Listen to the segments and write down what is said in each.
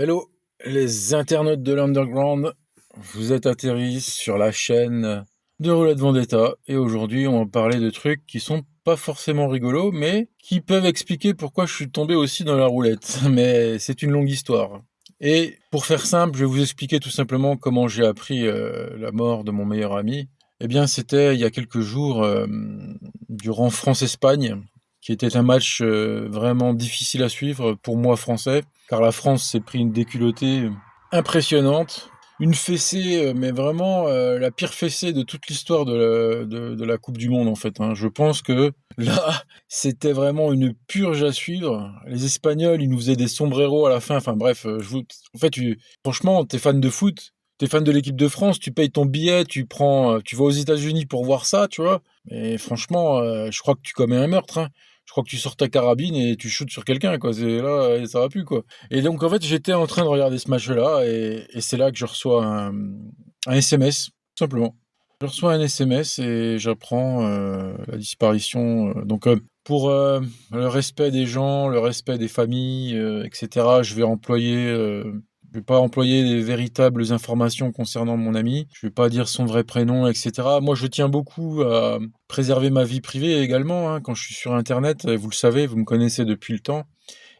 Hello, les internautes de l'Underground, vous êtes atterris sur la chaîne de Roulette Vendetta et aujourd'hui on va parler de trucs qui sont pas forcément rigolos mais qui peuvent expliquer pourquoi je suis tombé aussi dans la roulette. Mais c'est une longue histoire. Et pour faire simple, je vais vous expliquer tout simplement comment j'ai appris la mort de mon meilleur ami. Eh bien c'était il y a quelques jours durant France-Espagne qui était un match vraiment difficile à suivre pour moi français, car la France s'est pris une déculottée impressionnante. Une fessée, mais vraiment la pire fessée de toute l'histoire de la Coupe du Monde, en fait, hein. Je pense que là, c'était vraiment une purge à suivre. Les Espagnols, ils nous faisaient des sombreros à la fin. Enfin bref, en fait, franchement, t'es fan de foot, t'es fan de l'équipe de France, tu payes ton billet, tu vas aux États-Unis pour voir ça, tu vois. Mais franchement, je crois que tu commets un meurtre, hein. Je crois que tu sors ta carabine et tu shootes sur quelqu'un, quoi. C'est là, ça va plus, quoi. Et donc, en fait, j'étais en train de regarder ce match-là et c'est là que je reçois un SMS, tout simplement. Je reçois un SMS et j'apprends la disparition. Pour le respect des gens, le respect des familles, etc., je vais pas employer des véritables informations concernant mon ami. Je vais pas dire son vrai prénom, etc. Moi, je tiens beaucoup à préserver ma vie privée également, hein, quand je suis sur Internet. Vous le savez, vous me connaissez depuis le temps.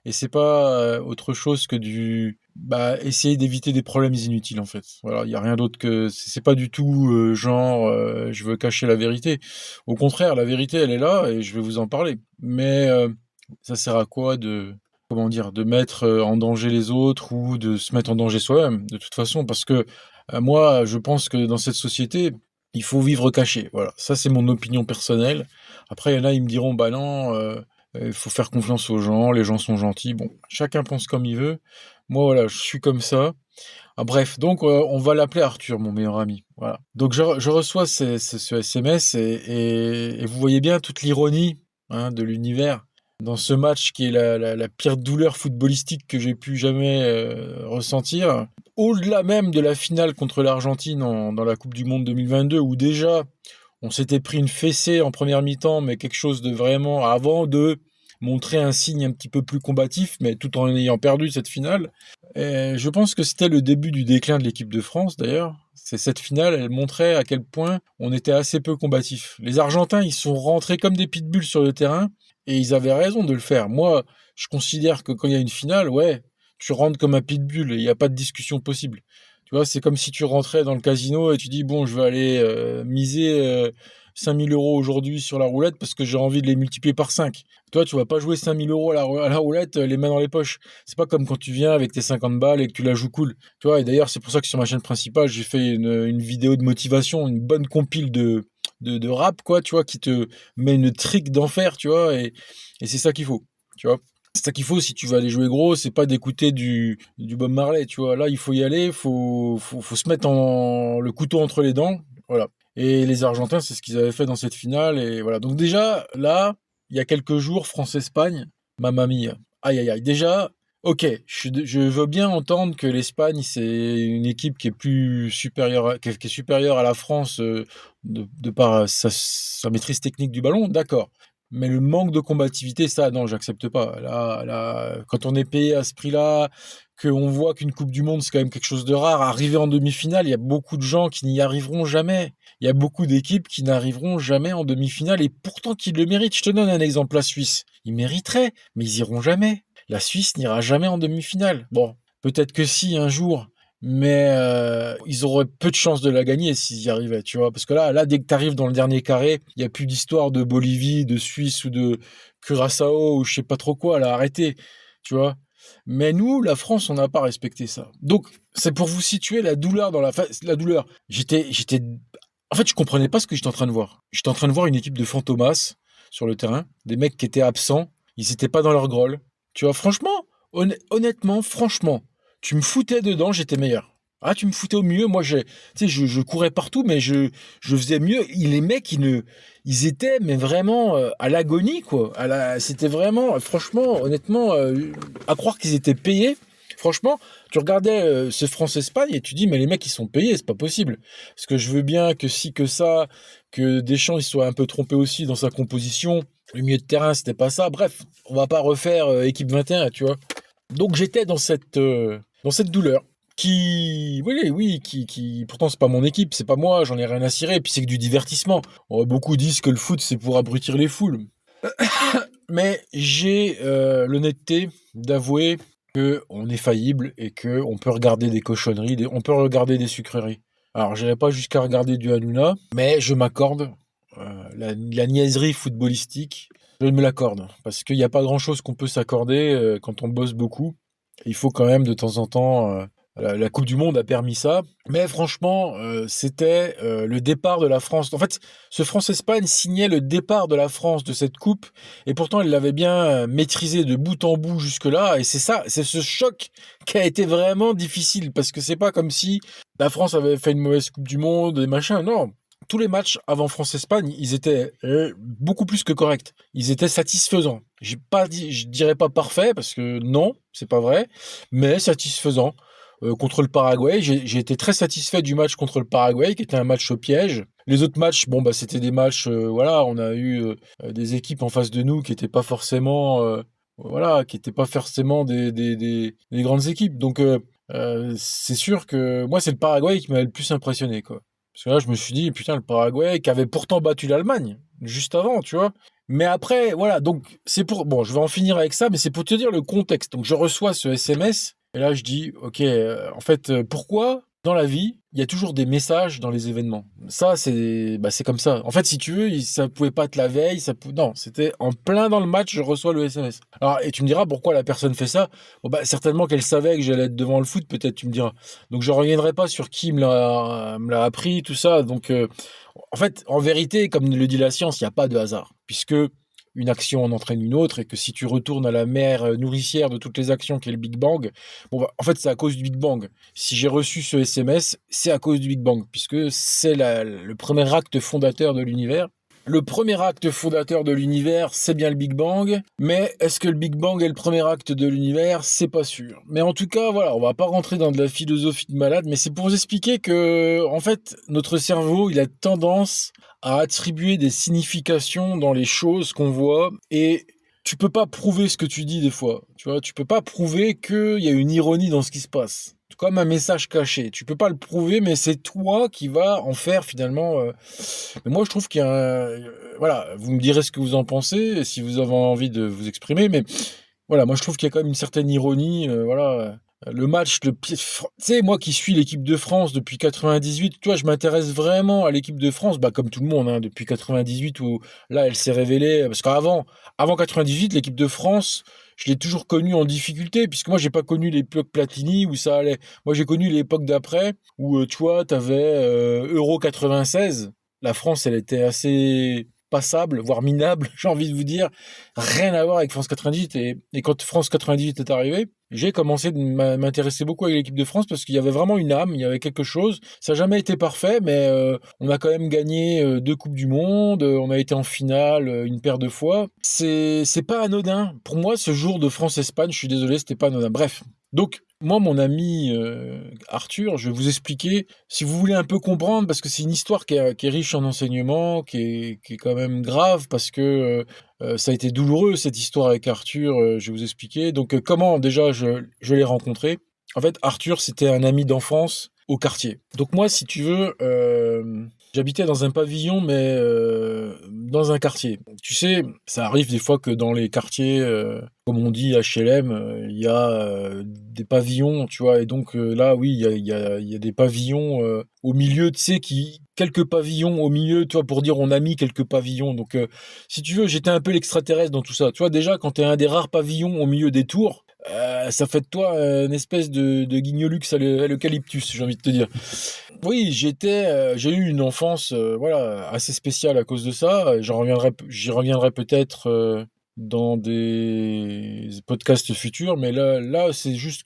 Et c'est pas autre chose que essayer d'éviter des problèmes inutiles, en fait. Voilà, il y a rien d'autre que c'est pas du tout je veux cacher la vérité. Au contraire, la vérité, elle est là et je vais vous en parler. Mais ça sert à quoi de comment dire, de mettre en danger les autres ou de se mettre en danger soi-même, de toute façon, parce que moi, je pense que dans cette société, il faut vivre caché. Voilà, ça c'est mon opinion personnelle. Après, il y en a, ils me diront, bah non. Il faut faire confiance aux gens, les gens sont gentils. Bon, chacun pense comme il veut. Moi, voilà, je suis comme ça. Ah, bref, donc on va l'appeler Arthur, mon meilleur ami. Voilà. Donc je reçois ce SMS et vous voyez bien toute l'ironie, hein, de l'univers dans ce match qui est la pire douleur footballistique que j'ai pu jamais ressentir. Au-delà même de la finale contre l'Argentine dans la Coupe du Monde 2022, où déjà on s'était pris une fessée en première mi-temps, mais quelque chose de vraiment avant de montrer un signe un petit peu plus combatif, mais tout en ayant perdu cette finale. Et je pense que c'était le début du déclin de l'équipe de France, d'ailleurs. C'est cette finale, elle montrait à quel point on était assez peu combatif. Les Argentins, ils sont rentrés comme des pitbulls sur le terrain, et ils avaient raison de le faire. Moi, je considère que quand il y a une finale, ouais, tu rentres comme un pitbull, et il n'y a pas de discussion possible. Tu vois, c'est comme si tu rentrais dans le casino et tu dis, bon, je vais aller miser 5000 euros aujourd'hui sur la roulette parce que j'ai envie de les multiplier par 5. Toi, tu vas pas jouer 5000 euros à la roulette, les mains dans les poches. C'est pas comme quand tu viens avec tes 50 balles et que tu la joues cool. Tu vois, et d'ailleurs, c'est pour ça que sur ma chaîne principale, j'ai fait une vidéo de motivation, une bonne compile de rap, quoi, tu vois, qui te met une trick d'enfer, tu vois, et c'est ça qu'il faut, tu vois. C'est ça qu'il faut si tu veux aller jouer gros, c'est pas d'écouter du Bob Marley, tu vois. Là, il faut y aller, faut se mettre le couteau entre les dents, voilà. Et les Argentins, c'est ce qu'ils avaient fait dans cette finale, et voilà. Donc déjà, là, il y a quelques jours, France-Espagne, mamma mia. Aïe, aïe, aïe. Déjà, ok, je veux bien entendre que l'Espagne, c'est une équipe qui est plus supérieure, qui est supérieure à la France de par sa maîtrise technique du ballon, d'accord. Mais le manque de combativité, ça, non, j'accepte pas. Là, quand on est payé à ce prix-là, qu'on voit qu'une Coupe du Monde, c'est quand même quelque chose de rare, arriver en demi-finale, il y a beaucoup de gens qui n'y arriveront jamais. Il y a beaucoup d'équipes qui n'arriveront jamais en demi-finale et pourtant qui le méritent. Je te donne un exemple, la Suisse. Ils mériteraient, mais ils iront jamais. La Suisse n'ira jamais en demi-finale. Bon, peut-être que si, un jour, mais ils auraient peu de chances de la gagner s'ils y arrivaient, tu vois. Parce que là, dès que tu arrives dans le dernier carré, il n'y a plus d'histoire de Bolivie, de Suisse ou de Curaçao ou je sais pas trop quoi, là, arrêtez, tu vois. Mais nous, la France, on n'a pas respecté ça. Donc, c'est pour vous situer la douleur la douleur. En fait, je comprenais pas ce que j'étais en train de voir. J'étais en train de voir une équipe de fantomas sur le terrain, des mecs qui étaient absents, ils étaient pas dans leur grolle. Tu vois, franchement, honnêtement, franchement, tu me foutais dedans, j'étais meilleur. Ah, tu me foutais au milieu, moi, tu sais, je courais partout, mais je faisais mieux. Les mecs, ils étaient, mais vraiment à l'agonie, quoi. C'était vraiment, franchement, honnêtement, à croire qu'ils étaient payés. Franchement, tu regardais ce France-Espagne et tu dis, mais les mecs, ils sont payés, c'est pas possible. Parce que je veux bien que si, que ça, que Deschamps, il soit un peu trompé aussi dans sa composition. Le milieu de terrain, c'était pas ça. Bref, on va pas refaire équipe 21, tu vois. Donc j'étais dans dans cette douleur. Oui, pourtant c'est pas mon équipe, c'est pas moi, j'en ai rien à cirer, et puis c'est que du divertissement. Beaucoup disent que le foot c'est pour abrutir les foules. Mais j'ai l'honnêteté d'avouer que on est faillible et que on peut regarder des cochonneries, on peut regarder des sucreries. Alors, j'irai pas jusqu'à regarder du Hanouna, mais je m'accorde la niaiserie footballistique. Je me l'accorde parce qu'il n'y a pas grand-chose qu'on peut s'accorder quand on bosse beaucoup. Il faut quand même de temps en temps. La Coupe du Monde a permis ça, mais franchement, c'était le départ de la France. En fait, ce France-Espagne signait le départ de la France de cette coupe et pourtant, elle l'avait bien maîtrisé de bout en bout jusque-là. Et c'est ça, c'est ce choc qui a été vraiment difficile parce que c'est pas comme si la France avait fait une mauvaise Coupe du Monde et machin. Non. Tous les matchs avant France-Espagne, ils étaient beaucoup plus que corrects. Ils étaient satisfaisants. Je dirais pas parfait parce que non, c'est pas vrai, mais satisfaisants. Contre le Paraguay, j'ai été très satisfait du match contre le Paraguay, qui était un match au piège. Les autres matchs, bon bah c'était des matchs, voilà, on a eu des équipes en face de nous qui étaient pas forcément, voilà, qui étaient pas forcément des grandes équipes. Donc c'est sûr que moi c'est le Paraguay qui m'a le plus impressionné, quoi. Parce que là je me suis dit putain le Paraguay qui avait pourtant battu l'Allemagne juste avant, tu vois. Mais après voilà, donc c'est pour bon, je vais en finir avec ça, mais c'est pour te dire le contexte. Donc je reçois ce SMS et là je dis ok, en fait pourquoi dans la vie, il y a toujours des messages dans les événements. Ça, c'est comme ça. En fait, si tu veux, ça pouvait pas être la veille, non, c'était en plein dans le match, je reçois le SMS. Alors, et tu me diras pourquoi la personne fait ça. Bon, bah, certainement qu'elle savait que j'allais être devant le foot, peut-être, tu me diras. Donc, je reviendrai pas sur qui me l'a appris, tout ça. Donc, en fait, en vérité, comme le dit la science, il n'y a pas de hasard. Puisque une action en entraîne une autre et que si tu retournes à la mère nourricière de toutes les actions qui est le Big Bang, bon bah, en fait c'est à cause du Big Bang. Si j'ai reçu ce SMS, c'est à cause du Big Bang puisque c'est le premier acte fondateur de l'univers. Le premier acte fondateur de l'univers, c'est bien le Big Bang, mais est-ce que le Big Bang est le premier acte de l'univers? C'est pas sûr. Mais en tout cas, voilà, on va pas rentrer dans de la philosophie de malade, mais c'est pour vous expliquer que, en fait, notre cerveau, il a tendance à attribuer des significations dans les choses qu'on voit, et tu peux pas prouver ce que tu dis des fois. Tu vois, tu peux pas prouver qu'il y a une ironie dans ce qui se passe. Comme un message caché. Tu peux pas le prouver, mais c'est toi qui vas en faire finalement. Mais moi, je trouve qu'il y a voilà, vous me direz ce que vous en pensez, si vous avez envie de vous exprimer, mais voilà, moi je trouve qu'il y a quand même une certaine ironie. Voilà, le match, tu sais, moi qui suis l'équipe de France depuis 98, tu vois, je m'intéresse vraiment à l'équipe de France, bah, comme tout le monde, hein, depuis 98 où là, elle s'est révélée. Parce avant 98, l'équipe de France, je l'ai toujours connue en difficulté, puisque moi, j'ai pas connu l'époque Platini où ça allait. Moi, j'ai connu l'époque d'après où, tu vois, t'avais Euro 96. La France, elle était assez passable, voire minable, j'ai envie de vous dire. Rien à voir avec France 98. Et quand France 98 est arrivé, j'ai commencé de m'intéresser beaucoup avec l'équipe de France parce qu'il y avait vraiment une âme, il y avait quelque chose. Ça n'a jamais été parfait, mais on a quand même gagné 2 Coupes du Monde, on a été en finale une paire de fois. C'est pas anodin. Pour moi, ce jour de France-Espagne, je suis désolé, c'était pas anodin. Bref. Donc, moi, mon ami Arthur, je vais vous expliquer, si vous voulez un peu comprendre, parce que c'est une histoire qui est riche en enseignements, qui est quand même grave, parce que ça a été douloureux, cette histoire avec Arthur, je vais vous expliquer. Donc, comment déjà je l'ai rencontré? En fait, Arthur, c'était un ami d'enfance au quartier. Donc moi, si tu veux, j'habitais dans un pavillon, mais dans un quartier. Tu sais, ça arrive des fois que dans les quartiers, comme on dit HLM, il y a des pavillons, tu vois. Et donc là, oui, il y a des pavillons au milieu, tu sais, quelques pavillons au milieu, tu vois, pour dire on a mis quelques pavillons. Donc, si tu veux, j'étais un peu l'extraterrestre dans tout ça. Tu vois, déjà, quand tu es un des rares pavillons au milieu des tours, ça fait de toi une espèce de guignolux à l'eucalyptus, j'ai envie de te dire. Oui, j'ai eu une enfance, voilà, assez spéciale à cause de ça. J'y reviendrai peut-être dans des podcasts futurs, mais là, c'est juste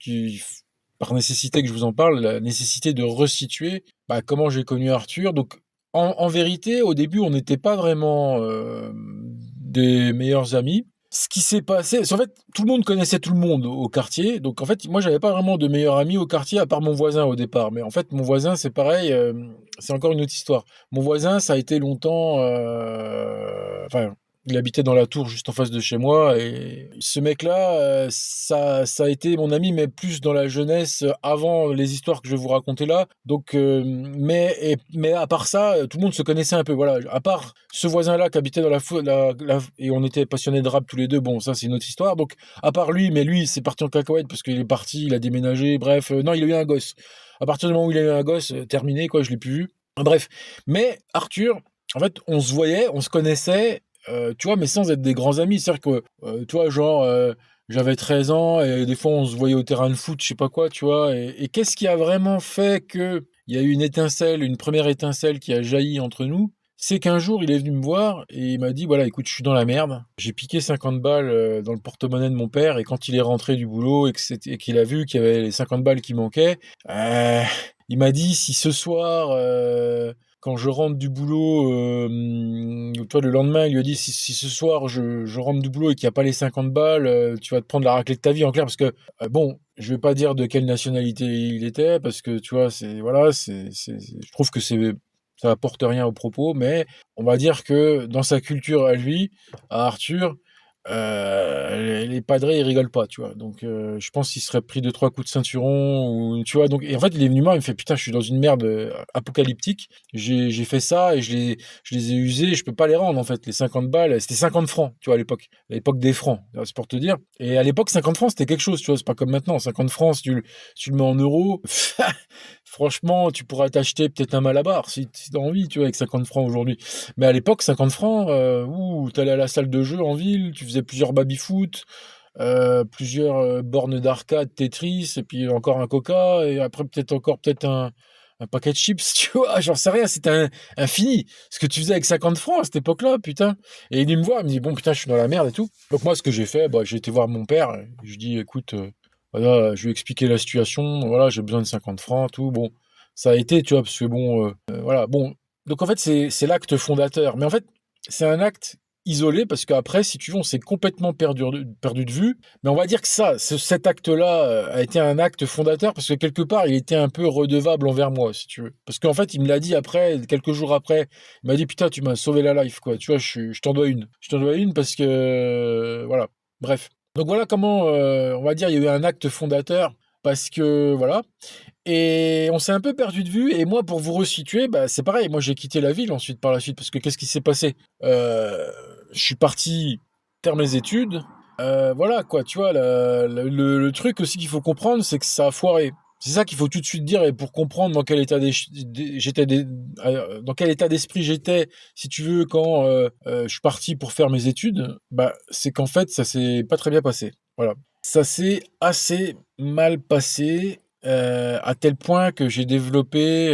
par nécessité que je vous en parle, la nécessité de resituer bah, comment j'ai connu Arthur. Donc, en vérité, au début, on n'était pas vraiment des meilleurs amis. Ce qui s'est passé, c'est en fait, tout le monde connaissait tout le monde au quartier. Donc, en fait, moi, j'avais pas vraiment de meilleur ami au quartier à part mon voisin au départ. Mais en fait, mon voisin, c'est pareil, c'est encore une autre histoire. Mon voisin, ça a été longtemps, enfin, Il habitait dans la tour juste en face de chez moi et ce mec-là, ça a été mon ami, mais plus dans la jeunesse, avant les histoires que je vais vous raconter là. Donc, mais à part ça, tout le monde se connaissait un peu, voilà. À part ce voisin-là qui habitait dans et on était passionnés de rap tous les 2, bon ça c'est une autre histoire. Donc à part lui, mais lui c'est parti en cacahuète parce qu'il est parti, il a déménagé, bref, non il a eu un gosse. À partir du moment où il a eu un gosse, terminé quoi, je l'ai plus vu. Bref, mais Arthur, en fait, on se voyait, on se connaissait, tu vois, mais sans être des grands amis. C'est-à-dire que, tu vois, genre, j'avais 13 ans et des fois on se voyait au terrain de foot, je sais pas quoi, tu vois. Et qu'est-ce qui a vraiment fait qu'il y a eu une étincelle, une première étincelle qui a jailli entre nous? C'est qu'un jour, il est venu me voir et il m'a dit, voilà, écoute, je suis dans la merde. J'ai piqué 50 balles dans le porte-monnaie de mon père et quand il est rentré du boulot et qu'il a vu qu'il y avait les 50 balles qui manquaient, il m'a dit, si ce soir, quand je rentre du boulot, toi, le lendemain, il lui a dit, si ce soir je rentre du boulot et qu'il n'y a pas les 50 balles, tu vas te prendre la raclée de ta vie en clair. Parce que, bon, je vais pas dire de quelle nationalité il était, parce que, tu vois, voilà, je trouve que ça apporte rien au propos, mais on va dire que dans sa culture à lui, à Arthur, les padrés, ils rigolent pas, tu vois? Donc je pense qu'il serait pris 2-3 coups de ceinturon ou tu vois? Donc et en fait, il est venu me voir, il me fait: «Putain, je suis dans une merde, apocalyptique. J'ai fait ça et je les ai usés, je peux pas les rendre, en fait. Les 50 balles», c'était 50 francs, tu vois? À l'époque des francs, c'est pour te dire. Et à l'époque, 50 francs, c'était quelque chose, tu vois? C'est pas comme maintenant. 50 francs, si tu le mets en euros, franchement, tu pourras t'acheter peut-être un Malabar si tu as envie, tu vois? Avec 50 francs aujourd'hui. Mais à l'époque, 50 francs, t'allais à la salle de jeu en ville, tu faisais plusieurs baby-foot, plusieurs, bornes d'arcade, Tetris et puis encore un coca et après peut-être un paquet de chips, tu vois? J'en sais rien, c'était infini. Ce que tu faisais avec 50 francs à cette époque-là, putain. Et il est venu me voir, il me dit: «Bon putain, je suis dans la merde et tout». Donc moi, ce que j'ai fait, bah, j'ai été voir mon père et je lui ai dit: «Écoute, voilà, je lui ai expliqué la situation, voilà, j'ai besoin de 50 francs, tout». Bon, ça a été, tu vois? Parce que bon, voilà, bon, donc en fait, c'est l'acte fondateur. Mais en fait, c'est un acte isolé parce qu'après, si tu veux, on s'est complètement perdu de vue. Mais on va dire que cet acte-là, a été un acte fondateur parce que quelque part, il était un peu redevable envers moi, si tu veux. Parce qu'en fait, il me l'a dit après, quelques jours après, il m'a dit: «Putain, tu m'as sauvé la life, quoi, tu vois? Je t'en dois une. Je t'en dois une parce que, voilà». Bref. Donc voilà comment, on va dire, il y a eu un acte fondateur parce que voilà. Et on s'est un peu perdu de vue et moi pour vous resituer, bah, c'est pareil, moi j'ai quitté la ville ensuite par la suite parce que qu'est-ce qui s'est passé? Je suis parti faire mes études, voilà quoi, tu vois? Le truc aussi qu'il faut comprendre, c'est que ça a foiré. C'est ça qu'il faut tout de suite dire et pour comprendre dans quel état dans quel état d'esprit j'étais, si tu veux, quand, je suis parti pour faire mes études, bah, c'est qu'en fait ça s'est pas très bien passé. Voilà. Ça s'est assez mal passé, à tel point que j'ai développé,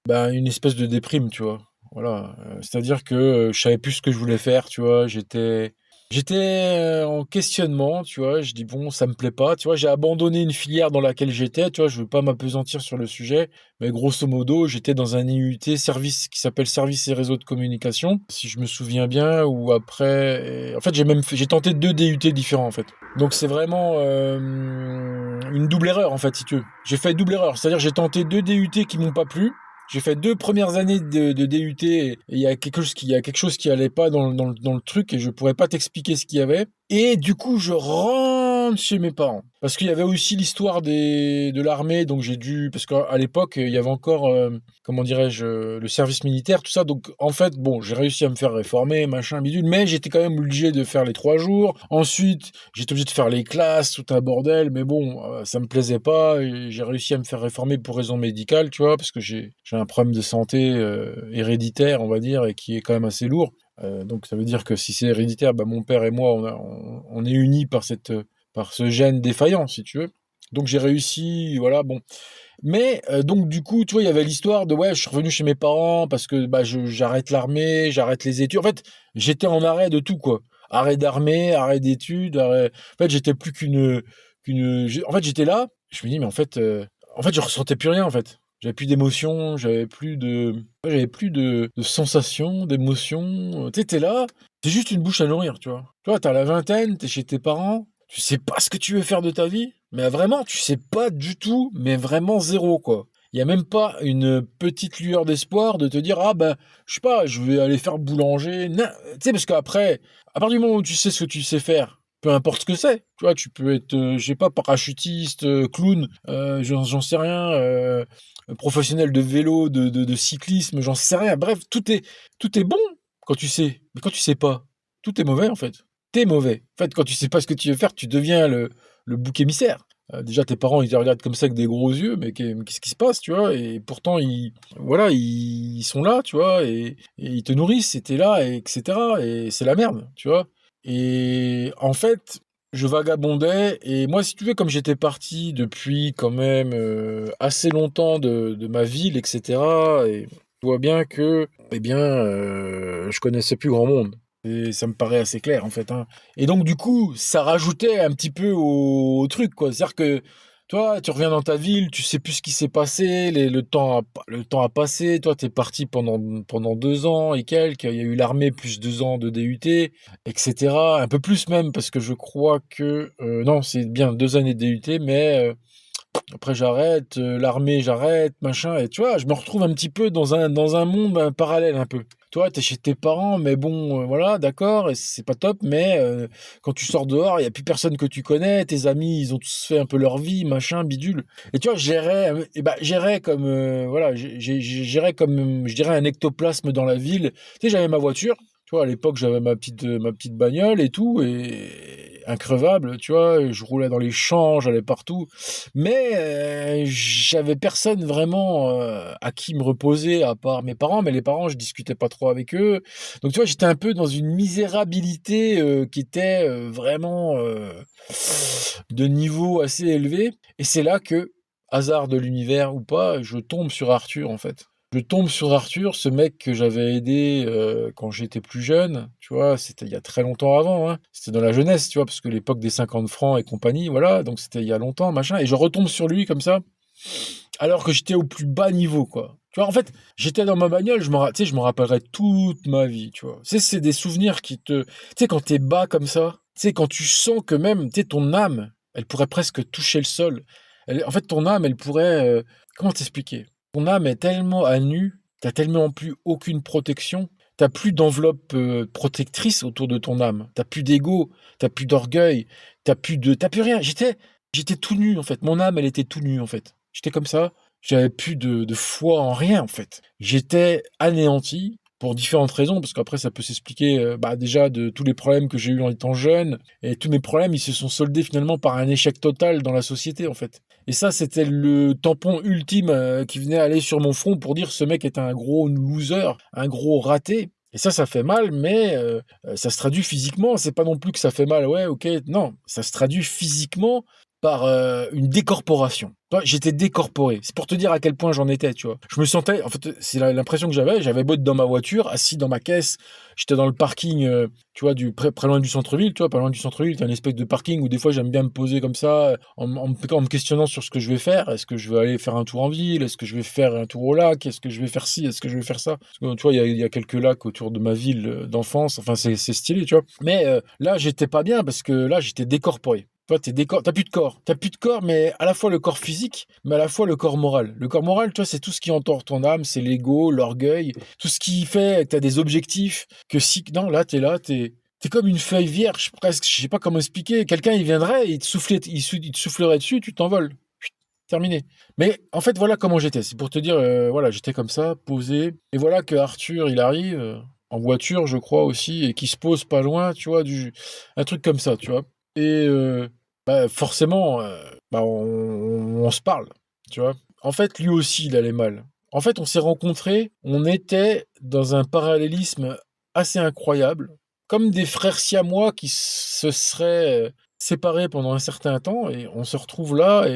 bah, une espèce de déprime, tu vois? Voilà, c'est-à-dire que, je savais plus ce que je voulais faire, tu vois? J'étais, en questionnement, tu vois? Je dis: «Bon, ça me plaît pas», tu vois? J'ai abandonné une filière dans laquelle j'étais, tu vois? Je veux pas m'appesantir sur le sujet, mais grosso modo, j'étais dans un IUT service qui s'appelle Services et réseaux de communication, si je me souviens bien ou après en fait, j'ai tenté 2 DUT différents, en fait. Donc c'est vraiment, une double erreur, en fait, si tu veux. J'ai fait double erreur, c'est-à-dire j'ai tenté 2 DUT qui m'ont pas plu. J'ai fait 2 premières années de DUT et il y a quelque chose qui allait pas dans le truc et je pourrais pas t'expliquer ce qu'il y avait. Et du coup, je rentre chez mes parents. Parce qu'il y avait aussi l'histoire de l'armée, donc j'ai dû parce qu'à l'époque, il y avait encore, comment dirais-je? Le service militaire, tout ça. Donc en fait, bon, j'ai réussi à me faire réformer, machin bidule, mais j'étais quand même obligé de faire les 3 jours. Ensuite, j'étais obligé de faire les classes, tout un bordel, mais bon, ça me plaisait pas et j'ai réussi à me faire réformer pour raison médicale, tu vois? Parce que j'ai un problème de santé, héréditaire, on va dire et qui est quand même assez lourd. Donc ça veut dire que si c'est héréditaire, bah, mon père et moi, on est unis par ce gène défaillant, si tu veux. Donc j'ai réussi, voilà, bon. Mais donc du coup, tu vois, il y avait l'histoire de ouais, je suis revenu chez mes parents parce que, bah, j'arrête l'armée, j'arrête les études. En fait, j'étais en arrêt de tout, quoi. Arrêt d'armée, arrêt d'études, en fait, j'étais plus en fait, j'étais là, je me dis: «Mais en fait, je ressentais plus rien, en fait». J'avais plus d'émotions, j'avais plus de sensations, d'émotions, tu sais, tu là, tu juste une bouche à nourrir, tu vois? Tu vois, tu la vingtaine, t'es chez tes parents, tu sais pas ce que tu veux faire de ta vie, mais vraiment, tu sais pas du tout, mais vraiment zéro quoi. Il y a même pas une petite lueur d'espoir de te dire: «Ah ben, je sais pas, je vais aller faire boulanger», tu sais? Parce qu'après, à partir du moment où tu sais ce que tu sais faire, peu importe ce que c'est, tu vois? Tu peux être, je sais pas, parachutiste, clown, j'en sais rien, professionnel de vélo, de cyclisme, j'en sais rien. Bref, tout est bon quand tu sais, mais quand tu sais pas, tout est mauvais, en fait. Tu mauvais. En fait, quand tu sais pas ce que tu veux faire, tu deviens le bouc émissaire. Déjà tes parents, ils te regardent comme ça avec des gros yeux, mais qu'est-ce qui se passe, tu vois? Et pourtant ils sont là, tu vois? Et ils te nourrissent et tu là et et c'est la merde, tu vois? Et en fait, je vagabondais et moi, si tu veux, comme j'étais parti depuis quand même, assez longtemps de ma ville et je vois bien que, eh bien, je connaissais plus grand monde et ça me paraît assez clair, en fait, hein. Et donc du coup, ça rajoutait un petit peu au truc, quoi. C'est-à-dire que, toi, tu reviens dans ta ville, tu sais plus ce qui s'est passé, le temps a passé. Toi, tu es parti pendant 2 ans et quelques. Il y a eu l'armée plus 2 ans de DUT et cetera. Un peu plus même parce que je crois que, non, c'est bien 2 années de DUT, mais, après j'arrête, l'armée j'arrête, machin et tu vois? Je me retrouve un petit peu dans un monde, parallèle un peu. Toi, tu es chez tes parents, mais bon, voilà, d'accord et c'est pas top, mais quand tu sors dehors, il y a plus personne que tu connais, tes amis, ils ont tous fait un peu leur vie, machin, bidule et tu vois? J'errais comme, voilà, j'errais comme, je dirais un ectoplasme dans la ville. Tu sais, j'avais ma voiture, tu vois? À l'époque, j'avais ma petite bagnole et tout et increvable, tu vois? Et je roulais dans les champs, j'allais partout. Mais j'avais personne vraiment, à qui me reposer à part mes parents, mais les parents, je discutais pas trop avec eux. Donc tu vois, j'étais un peu dans une misérabilité, qui était, vraiment, de niveau assez élevé et c'est là que, hasard de l'univers ou pas, je tombe sur Arthur, en fait. Je tombe sur Arthur, ce mec que j'avais aidé, quand j'étais plus jeune, tu vois? C'était il y a très longtemps avant, hein. C'était dans la jeunesse, tu vois? Parce que l'époque des 50 francs et compagnie, voilà, donc c'était il y a longtemps, machin et je retombe sur lui comme ça, alors que j'étais au plus bas niveau, quoi. Tu vois? En fait, j'étais dans ma bagnole, tu sais, je m'en rappellerai toute ma vie, tu vois? Tu sais, c'est des souvenirs qui te tu sais, quand tu es bas comme ça, tu sais, quand tu sens que même, tu sais, ton âme, elle pourrait presque toucher le sol. En fait, ton âme, elle pourrait, comment t'expliquer? Ton âme est tellement à nu, tu as tellement plus aucune protection, tu as plus d'enveloppe, protectrice autour de ton âme. Tu as plus d'ego, tu as plus d'orgueil, tu as plus rien. J'étais tout nu, en fait. Mon âme, elle était tout nue, en fait. J'étais comme ça, j'avais plus de foi en rien, en fait. J'étais anéanti pour différentes raisons, parce qu'après ça peut s'expliquer, bah, déjà de tous les problèmes que j'ai eus en étant jeune et tous mes problèmes, ils se sont soldés finalement par un échec total dans la société, en fait. Et ça, c'était le tampon ultime, qui venait aller sur mon front pour dire: «Ce mec est un gros loser, un gros raté». Et ça fait mal, mais ça se traduit physiquement. C'est pas non plus que ça fait mal, ouais, OK, non, ça se traduit physiquement par, une décorporation. Tu vois? J'étais décorporé. C'est pour te dire à quel point j'en étais, tu vois? Je me sentais en fait, c'est l'impression que j'avais beau être dans ma voiture, assis dans ma caisse, j'étais dans le parking, tu vois, du très loin du centre-ville, tu vois? Pas loin du centre-ville, tu as une espèce de parking où des fois j'aime bien me poser comme ça, en me questionnant sur ce que je vais faire. Est-ce que je vais aller faire un tour en ville? Est-ce que je vais faire un tour au lac? Est-ce que je vais faire ci? Est-ce que je vais faire ça? Parce que tu vois, il y a quelques lacs autour de ma ville, d'enfance, enfin c'est stylé, tu vois? Mais là, j'étais pas bien parce que là, j'étais décorporé. Toi, t'as plus de corps. T'as plus de corps, mais à la fois le corps physique, mais à la fois le corps moral. Le corps moral, toi, c'est tout ce qui entoure ton âme, c'est l'ego, l'orgueil, tout ce qui fait que t'as des objectifs, que si, non, là, t'es comme une feuille vierge, presque, je sais pas comment expliquer. Quelqu'un, il viendrait, il te soufflerait dessus, tu t'envoles. Chut, terminé. Mais en fait, voilà comment j'étais. C'est pour te dire, voilà, j'étais comme ça, posé. Et voilà que Arthur, il arrive, en voiture, je crois aussi, et qui se pose pas loin, tu vois, un truc comme ça, tu vois. Et bah, forcément, bah, on se parle, tu vois? En fait, lui aussi, il allait mal. En fait, on s'est rencontrés, on était dans un parallélisme assez incroyable, comme des frères siamois qui se seraient, séparés pendant un certain temps et on se retrouve là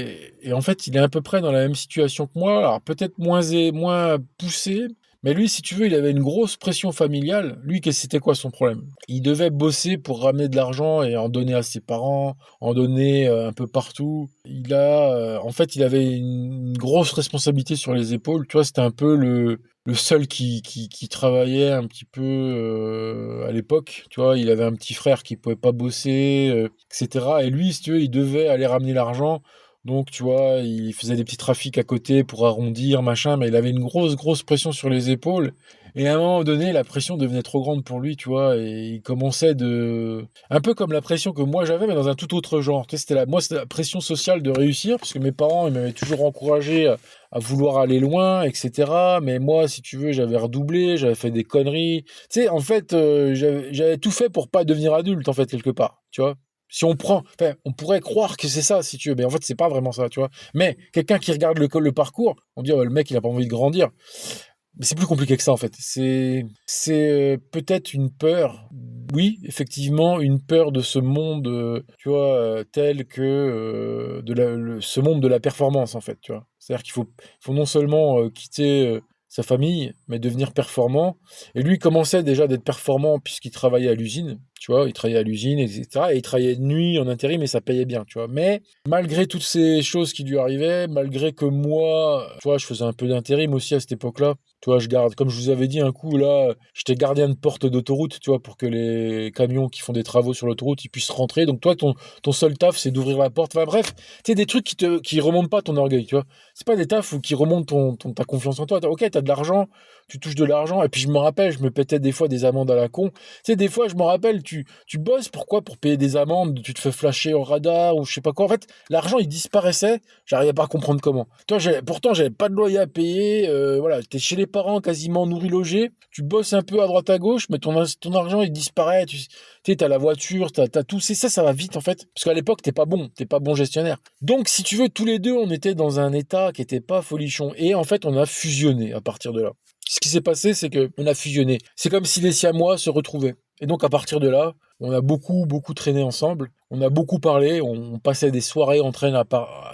et en fait, il est à peu près dans la même situation que moi, alors peut-être moins poussé, mais lui, si tu veux, il avait une grosse pression familiale. Lui, c'était quoi son problème? Il devait bosser pour ramener de l'argent et en donner à ses parents, en donner, un peu partout. En fait, il avait une grosse responsabilité sur les épaules. Tu vois, c'était un peu le seul qui travaillait un petit peu, à l'époque. Tu vois, il avait un petit frère qui pouvait pas bosser, et cetera et lui, si tu veux, il devait aller ramener l'argent Donc, tu vois, il faisait des petits trafics à côté pour arrondir, machin, mais il avait une grosse pression sur les épaules. Et à un moment donné, la pression devenait trop grande pour lui, tu vois, et il commençait de... Un peu comme la pression que moi j'avais, mais dans un tout autre genre. Tu sais, moi, c'était la pression sociale de réussir, parce que mes parents, ils m'avaient toujours encouragé à vouloir aller loin, etc. Mais moi, si tu veux, j'avais redoublé, j'avais fait des conneries. Tu sais, en fait, j'avais tout fait pour pas devenir adulte, en fait, quelque part, tu vois. Si on prend, enfin, on pourrait croire que c'est ça, si tu veux, mais en fait, c'est pas vraiment ça, tu vois. Mais quelqu'un qui regarde le parcours, on dit, oh, le mec, il a pas envie de grandir. Mais c'est plus compliqué que ça, en fait. C'est peut-être une peur. Oui, effectivement, une peur de ce monde, tu vois, tel que ce monde de la performance, en fait, tu vois. C'est-à-dire qu'il faut non seulement quitter sa famille, mais devenir performant. Et lui, il commençait déjà d'être performant puisqu'il travaillait à l'usine, tu vois, il travaillait à l'usine, etc. Et il travaillait de nuit en intérim, mais ça payait bien, tu vois. Mais malgré toutes ces choses qui lui arrivaient, malgré que moi, tu vois, je faisais un peu d'intérim aussi à cette époque-là. Tu vois, je garde, comme je vous avais dit un coup, là, j'étais gardien de porte d'autoroute, tu vois, pour que les camions qui font des travaux sur l'autoroute, ils puissent rentrer. Donc toi, ton seul taf, c'est d'ouvrir la porte. Enfin bref, tu sais, des trucs qui remontent pas ton orgueil, tu vois. C'est pas des tafs qui remontent ta confiance en toi. Ok, t'as de l'argent, tu touches de l'argent. Et puis je me rappelle, je me pétais des fois des amendes à la con. Tu sais, des fois, je me rappelle, tu bosses, pourquoi? Pour payer des amendes, tu te fais flasher au radar ou je sais pas quoi. En fait, l'argent, il disparaissait, j'arrivais pas à comprendre comment. Toi, pourtant, j'avais pas de loyer à payer, voilà, t'es chez les parents, quasiment nourri, logé, tu bosses un peu à droite à gauche, mais ton argent, il disparaît, tu sais, t'as la voiture, t'as tout, c'est ça, ça va vite, en fait. Parce qu'à l'époque, t'es pas bon gestionnaire. Donc, si tu veux, tous les deux, on était dans un état qui était pas folichon. Et en fait, on a fusionné à partir de là. Ce qui s'est passé, c'est que on a fusionné. C'est comme si les Siamois se retrouvaient. Et donc, à partir de là, on a beaucoup traîné ensemble. On a beaucoup parlé. On passait des soirées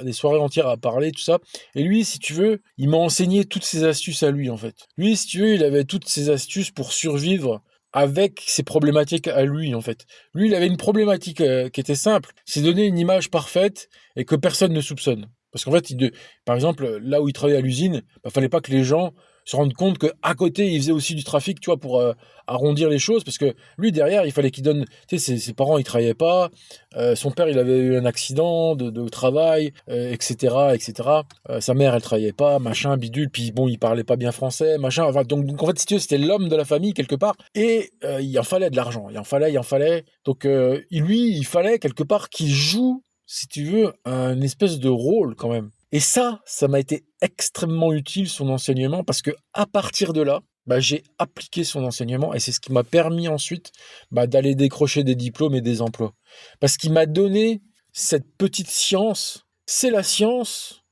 des soirées entières à parler, tout ça. Et lui, si tu veux, il m'a enseigné toutes ses astuces à lui, en fait. Lui, si tu veux, il avait toutes ses astuces pour survivre avec ses problématiques à lui, en fait. Lui, il avait une problématique qui était simple. C'est donner une image parfaite et que personne ne soupçonne. Parce qu'en fait, par exemple, là où il travaillait à l'usine, fallait pas que les gens se rendent compte qu'à côté, il faisait aussi du trafic, tu vois, pour arrondir les choses. Parce que lui, derrière, il fallait qu'il donne... Tu sais, ses parents, ils travaillaient pas. Son père, il avait eu un accident de travail, etc., etc. Sa mère, elle travaillait pas, machin, bidule. Puis bon, il parlait pas bien français, machin. Enfin, donc en fait, si tu veux, c'était l'homme de la famille, quelque part. Et il en fallait de l'argent. Il en fallait. Donc, lui, il fallait, quelque part, qu'il joue, si tu veux, un espèce de rôle, quand même. Et ça m'a été extrêmement utile, son enseignement, parce que à partir de là, j'ai appliqué son enseignement et c'est ce qui m'a permis ensuite d'aller décrocher des diplômes et des emplois. Parce qu'il m'a donné cette petite science. C'est la science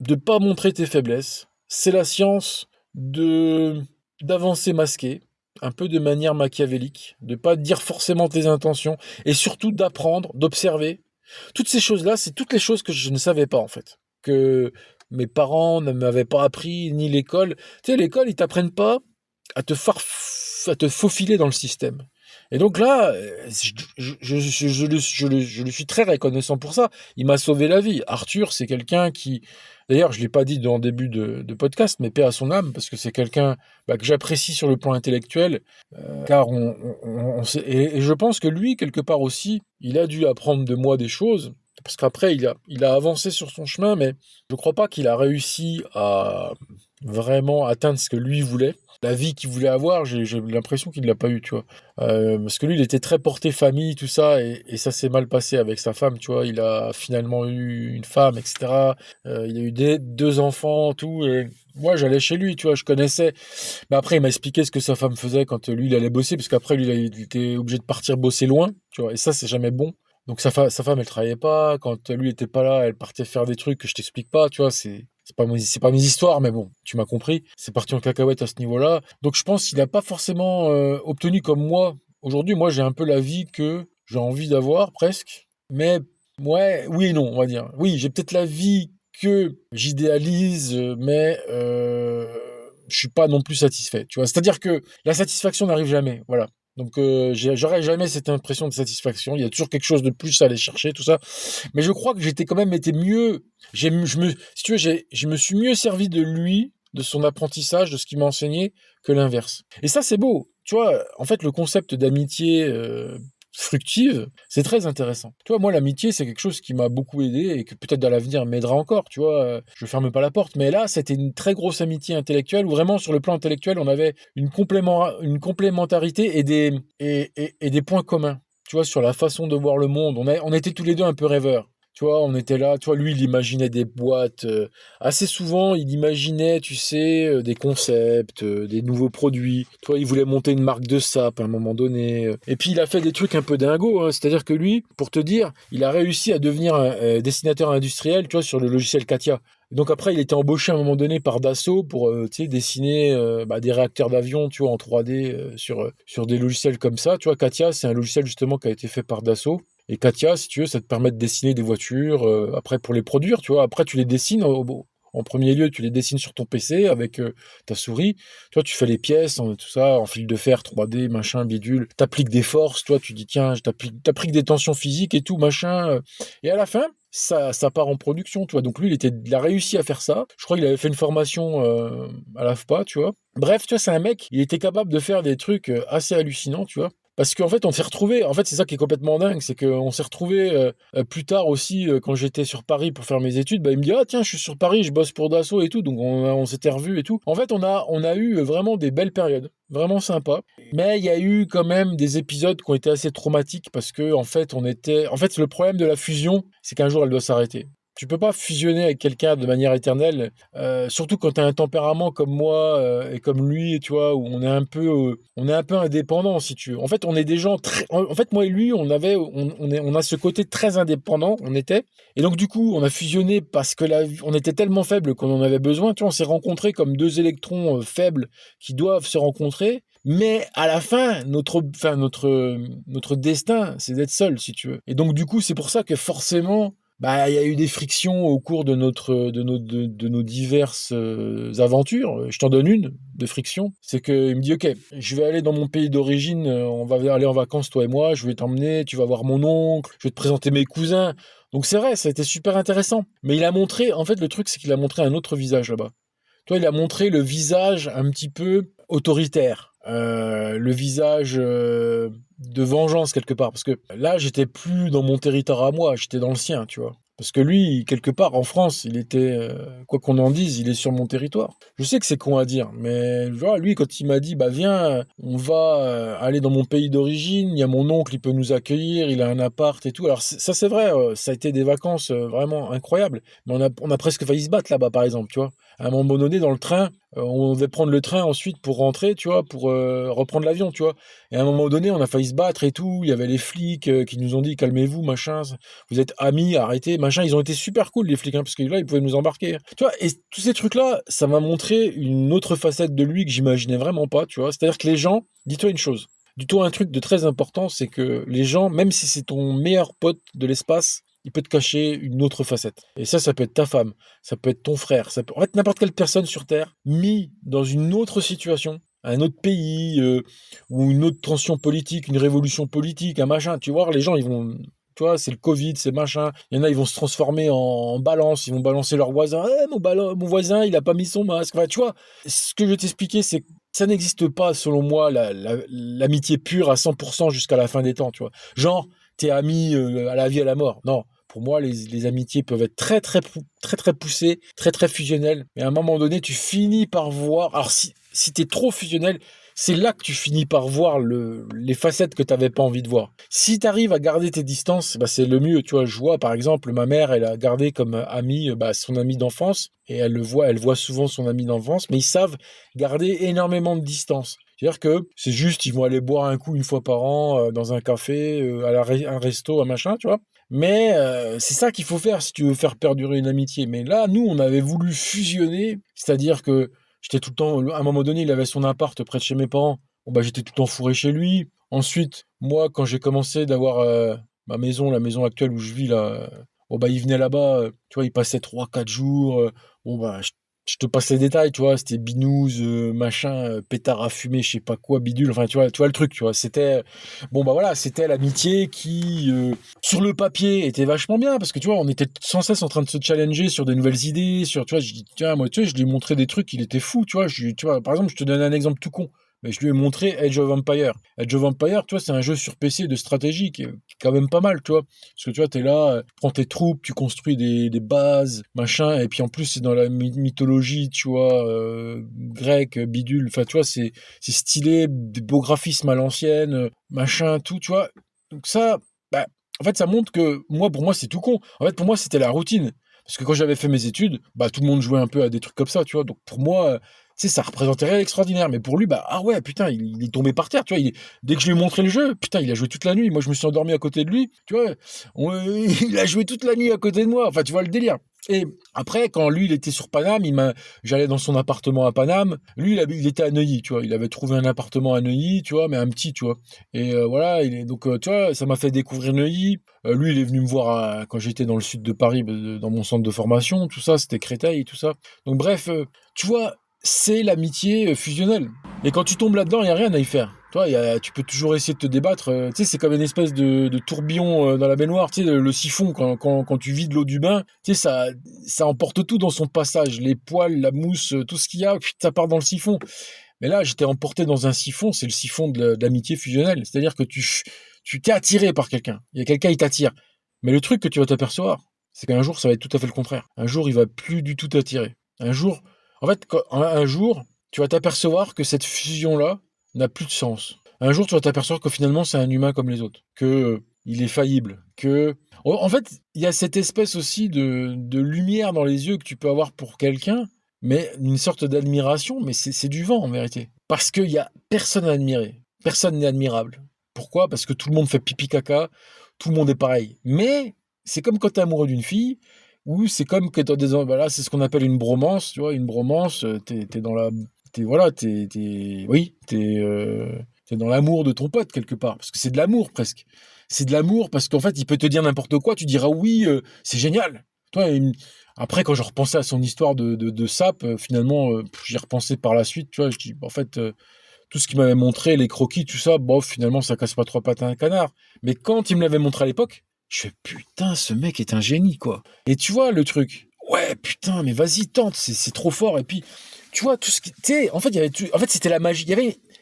de pas montrer tes faiblesses. C'est la science de d'avancer masqué, un peu de manière machiavélique, de pas dire forcément tes intentions et surtout d'apprendre, d'observer. Toutes ces choses-là, c'est toutes les choses que je ne savais pas en fait, que mes parents ne m'avaient pas appris, ni l'école. Tu sais, l'école, ils t'apprennent pas à te faufiler dans le système. Et donc là, je lui suis très reconnaissant pour ça. Il m'a sauvé la vie. Arthur, c'est quelqu'un qui... D'ailleurs, je ne l'ai pas dit dans le début de podcast, mais paix à son âme, parce que c'est quelqu'un que j'apprécie sur le plan intellectuel, car et je pense que lui, quelque part aussi, il a dû apprendre de moi des choses, parce qu'après, il a avancé sur son chemin, mais je ne crois pas qu'il a réussi à vraiment atteindre ce que lui voulait. La vie qu'il voulait avoir, j'ai l'impression qu'il ne l'a pas eu, tu vois. Parce que lui, il était très porté famille, tout ça, et ça s'est mal passé avec sa femme, tu vois. Il a finalement eu une femme, etc. Il a eu deux enfants, tout, et moi, j'allais chez lui, tu vois, je connaissais. Mais après, il m'a expliqué ce que sa femme faisait quand lui, il allait bosser, parce qu'après, lui, il était obligé de partir bosser loin, tu vois, et ça, c'est jamais bon. Donc sa femme, elle travaillait pas. Quand lui était pas là, elle partait faire des trucs que je t'explique pas, tu vois, c'est pas mes histoires, mais bon, tu m'as compris. C'est parti en cacahuète à ce niveau-là. Donc je pense qu'il n'a pas forcément obtenu comme moi. Aujourd'hui, moi, j'ai un peu la vie que j'ai envie d'avoir, presque. Mais ouais, oui et non, on va dire. Oui, j'ai peut-être la vie que j'idéalise, mais je suis pas non plus satisfait. Tu vois, c'est-à-dire que la satisfaction n'arrive jamais. Voilà. Donc j'aurais jamais cette impression de satisfaction. Il y a toujours quelque chose de plus à aller chercher, tout ça. Mais je crois que j'étais quand même été mieux. Si tu veux, je me suis mieux servi de lui, de son apprentissage, de ce qu'il m'a enseigné, que l'inverse. Et ça, c'est beau. Tu vois, en fait, le concept d'amitié, fructive, c'est très intéressant. Tu vois, moi, l'amitié, c'est quelque chose qui m'a beaucoup aidé et que peut-être dans l'avenir m'aidera encore, tu vois. Je ferme pas la porte, mais là, c'était une très grosse amitié intellectuelle où vraiment, sur le plan intellectuel, on avait une complémentarité et des points communs, tu vois, sur la façon de voir le monde. On était tous les deux un peu rêveurs. Tu vois, on était là, tu vois, lui, il imaginait des boîtes. Assez souvent, il imaginait, tu sais, des concepts, des nouveaux produits. Tu vois, il voulait monter une marque de sap à un moment donné. Et puis, il a fait des trucs un peu dingos, hein. C'est-à-dire que lui, pour te dire, il a réussi à devenir un dessinateur industriel, tu vois, sur le logiciel CATIA. Donc après, il était embauché à un moment donné par Dassault pour tu sais, dessiner des réacteurs d'avion, tu vois, en 3D sur des logiciels comme ça. Tu vois, CATIA, c'est un logiciel justement qui a été fait par Dassault. Et CATIA, si tu veux, ça te permet de dessiner des voitures, après pour les produire, tu vois. Après, tu les dessines, en premier lieu, tu les dessines sur ton PC avec ta souris. Tu vois, tu fais les pièces, tout ça, en fil de fer, 3D, machin, bidule. T'appliques des forces, toi, tu dis, tiens, t'appliques des tensions physiques et tout, machin. Et à la fin, ça part en production, tu vois. Donc lui, il a réussi à faire ça. Je crois qu'il avait fait une formation à l'AFPA, tu vois. Bref, tu vois, c'est un mec, il était capable de faire des trucs assez hallucinants, tu vois. Parce qu'en fait, on s'est retrouvés. En fait, c'est ça qui est complètement dingue, c'est qu'on s'est retrouvés plus tard aussi, quand j'étais sur Paris pour faire mes études. Bah, il me dit, ah tiens, je suis sur Paris, je bosse pour Dassault et tout. Donc on s'était revus et tout. En fait, on a eu vraiment des belles périodes, vraiment sympa. Mais il y a eu quand même des épisodes qui ont été assez traumatiques parce que en fait, en fait, le problème de la fusion, c'est qu'un jour, elle doit s'arrêter. Tu peux pas fusionner avec quelqu'un de manière éternelle, surtout quand tu as un tempérament comme moi et comme lui, tu vois, où on est un peu indépendant, si tu veux. En fait, on est des gens très. En fait, moi et lui, on a ce côté très indépendant, on était. Et donc, du coup, on a fusionné parce que on était tellement faibles qu'on en avait besoin. Tu vois, on s'est rencontrés comme deux électrons faibles qui doivent se rencontrer. Mais à la fin, notre destin, c'est d'être seul, si tu veux. Et donc, du coup, c'est pour ça que forcément, bah, il y a eu des frictions au cours de nos diverses aventures. Je t'en donne une de friction. C'est qu'il me dit, OK, je vais aller dans mon pays d'origine, on va aller en vacances, toi et moi, je vais t'emmener, tu vas voir mon oncle, je vais te présenter mes cousins. Donc c'est vrai, ça a été super intéressant. Mais il a montré, en fait, le truc, c'est qu'il a montré un autre visage là-bas. Toi, il a montré le visage un petit peu autoritaire, le visage de vengeance quelque part. Parce que là, j'étais plus dans mon territoire à moi, j'étais dans le sien, tu vois. Parce que lui, quelque part, en France, il était, quoi qu'on en dise, il est sur mon territoire. Je sais que c'est con à dire, mais genre, lui, quand il m'a dit, bah viens, on va aller dans mon pays d'origine, il y a mon oncle, il peut nous accueillir, il a un appart et tout. Alors ça, c'est vrai, ça a été des vacances vraiment incroyables. Mais on a presque failli se battre là-bas, par exemple, tu vois. À un moment donné, dans le train, on devait prendre le train ensuite pour rentrer, tu vois, pour reprendre l'avion, tu vois. Et à un moment donné, on a failli se battre et tout. Il y avait les flics qui nous ont dit calmez-vous, machin. Vous êtes amis, arrêtez, machin. Ils ont été super cool les flics, hein, parce que là, ils pouvaient nous embarquer. Tu vois, et tous ces trucs-là, ça m'a montré une autre facette de lui que j'imaginais vraiment pas, tu vois. C'est-à-dire que les gens, dis-toi une chose. Dis-toi un truc de très important, c'est que les gens, même si c'est ton meilleur pote de l'espace, il peut te cacher une autre facette. Et ça peut être ta femme, ça peut être ton frère, ça peut en fait n'importe quelle personne sur Terre mis dans une autre situation, un autre pays, ou une autre tension politique, une révolution politique, un machin. Tu vois, les gens, ils vont. Tu vois, c'est le Covid, c'est machin. Il y en a, ils vont se transformer en balance, ils vont balancer leur voisin. Eh, mon voisin, il a pas mis son masque. Enfin, tu vois, ce que je vais t'expliquer, c'est que ça n'existe pas, selon moi, l'amitié pure à 100% jusqu'à la fin des temps, tu vois. Genre, t'es ami à la vie, à la mort. Non. Pour moi, les amitiés peuvent être très poussées, très fusionnelles. Mais à un moment donné, tu finis par voir. Alors, si t'es trop fusionnel, c'est là que tu finis par voir les facettes que t'avais pas envie de voir. Si t'arrives à garder tes distances, bah, c'est le mieux. Tu vois, je vois, par exemple, ma mère, elle a gardé comme ami son ami d'enfance. Et elle voit souvent son ami d'enfance. Mais ils savent garder énormément de distance. C'est-à-dire que c'est juste, ils vont aller boire un coup une fois par an dans un café, un resto, un machin, tu vois. Mais c'est ça qu'il faut faire si tu veux faire perdurer une amitié. Mais là, nous, on avait voulu fusionner, c'est-à-dire que j'étais tout le temps, à un moment donné, il avait son appart près de chez mes parents. Bon, bah, j'étais tout le temps fourré chez lui. Ensuite, moi, quand j'ai commencé d'avoir ma maison, la maison actuelle où je vis, là, bon, bah, il venait là-bas, tu vois, il passait 3 4 jours. Bon, bah, je te passe les détails, tu vois, c'était binouze, machin, pétard à fumer, je sais pas quoi, bidule, enfin, tu vois le truc, tu vois, c'était, bon, bah voilà, c'était l'amitié qui, sur le papier, était vachement bien, parce que, tu vois, on était sans cesse en train de se challenger sur des nouvelles idées, tu vois, je dis, tiens, moi, tu sais, je lui ai montré des trucs, il était fou, tu vois, par exemple, je te donne un exemple tout con, mais je lui ai montré Age of Empires. Age of Empires, tu vois, c'est un jeu sur PC de stratégie qui est quand même pas mal, tu vois. Parce que tu vois, t'es là, tu prends tes troupes, tu construis des bases, machin, et puis en plus, c'est dans la mythologie, tu vois, grecque, bidule, enfin, tu vois, c'est stylé, des beaux graphismes à l'ancienne, machin, tout, tu vois. Donc ça, bah, en fait, ça montre que moi, pour moi, c'est tout con. En fait, pour moi, c'était la routine. Parce que quand j'avais fait mes études, bah, tout le monde jouait un peu à des trucs comme ça, tu vois. Donc pour moi, tu sais, ça représentait rien d'extraordinaire. Mais pour lui, bah, ah ouais, putain, il est tombé par terre, tu vois. Dès que je lui ai montré le jeu, putain, il a joué toute la nuit. Moi, je me suis endormi à côté de lui, tu vois. Il a joué toute la nuit à côté de moi. Enfin, tu vois le délire. Et après, quand lui, il était sur Paname, j'allais dans son appartement à Paname. Lui, il était à Neuilly, tu vois. Il avait trouvé un appartement à Neuilly, tu vois, mais un petit, tu vois. Et voilà, donc, tu vois, ça m'a fait découvrir Neuilly. Lui, il est venu me voir quand j'étais dans le sud de Paris, dans mon centre de formation, tout ça, c'était Créteil, tout ça. Donc bref, tu vois, c'est l'amitié fusionnelle. Et quand tu tombes là-dedans, il n'y a rien à y faire. Toi, tu peux toujours essayer de te débattre. Tu sais, c'est comme une espèce de tourbillon dans la baignoire. Tu sais, le siphon, quand tu vides l'eau du bain, tu sais, ça emporte tout dans son passage. Les poils, la mousse, tout ce qu'il y a, puis ça part dans le siphon. Mais là, j'étais emporté dans un siphon, c'est le siphon de l'amitié fusionnelle. C'est-à-dire que tu t'es attiré par quelqu'un. Il y a quelqu'un, il t'attire. Mais le truc que tu vas t'apercevoir, c'est qu'un jour, ça va être tout à fait le contraire. Un jour, il va plus du tout t'attirer. Un jour, en fait, un jour, tu vas t'apercevoir que cette fusion-là n'a plus de sens. Un jour, tu vas t'apercevoir que finalement, c'est un humain comme les autres. Que il est faillible. En fait, il y a cette espèce aussi de lumière dans les yeux que tu peux avoir pour quelqu'un, mais une sorte d'admiration, mais c'est du vent en vérité. Parce qu'il y a personne à admirer. Personne n'est admirable. Pourquoi? Parce que tout le monde fait pipi caca, tout le monde est pareil. Mais c'est comme quand tu es amoureux d'une fille, ou c'est comme que voilà, c'est ce qu'on appelle une bromance, tu vois, une bromance, t'es dans la voilà, oui, t'es dans l'amour de ton pote quelque part, parce que c'est de l'amour presque. C'est de l'amour parce qu'en fait, il peut te dire n'importe quoi, tu diras oui, c'est génial. Toi, après, quand je repensais à son histoire de sape, finalement, j'y repensé par la suite, tu vois, je dis, en fait, tout ce qu'il m'avait montré, les croquis, tout ça, bof, finalement, ça casse pas trois pattes à un canard. Mais quand il me l'avait montré à l'époque, je fais, putain, ce mec est un génie, quoi. Et tu vois, le truc, ouais, putain, mais vas-y, tente, c'est trop fort. Et puis, tu vois, tout ce qui, tu sais, en fait, en fait, c'était la magie.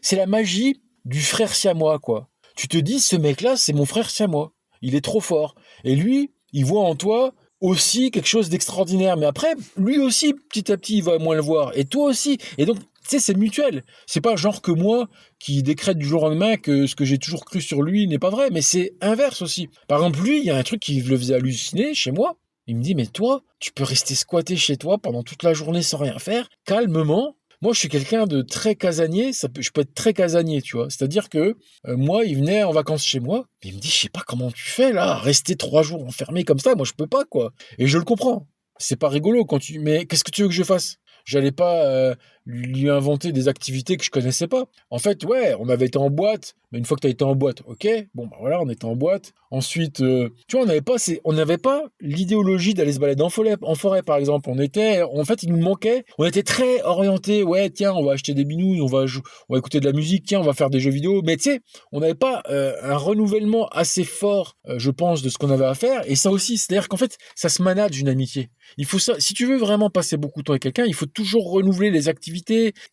C'est la magie du frère siamois, quoi. Tu te dis, ce mec-là, c'est mon frère siamois. Il est trop fort. Et lui, il voit en toi aussi quelque chose d'extraordinaire. Mais après, lui aussi, petit à petit, il va moins le voir. Et toi aussi. Et donc, tu sais, c'est mutuel. C'est pas genre que moi qui décrète du jour au lendemain que ce que j'ai toujours cru sur lui n'est pas vrai, mais c'est inverse aussi. Par exemple, lui, il y a un truc qui le faisait halluciner chez moi. Il me dit, mais toi, tu peux rester squatté chez toi pendant toute la journée sans rien faire, calmement. Moi, je suis quelqu'un de très casanier, je peux être très casanier, tu vois. C'est-à-dire que moi, il venait en vacances chez moi, et il me dit, je sais pas comment tu fais là, rester 3 jours enfermé comme ça, moi je peux pas, quoi. Et je le comprends. C'est pas rigolo mais qu'est-ce que tu veux que je fasse? J'allais pas lui inventer des activités que je connaissais pas. En fait, ouais, on avait été en boîte, mais une fois que tu as été en boîte, ok, bon, bah voilà, on était en boîte. Ensuite, tu vois, on n'avait pas l'idéologie d'aller se balader en forêt, par exemple. En fait, il nous manquait, on était très orientés, ouais, tiens, on va acheter des binous, on va écouter de la musique, tiens, on va faire des jeux vidéo. Mais tu sais, on n'avait pas un renouvellement assez fort, je pense, de ce qu'on avait à faire. Et ça aussi, c'est-à-dire qu'en fait, ça se manage une amitié. Il faut ça. Si tu veux vraiment passer beaucoup de temps avec quelqu'un, il faut toujours renouveler les activités.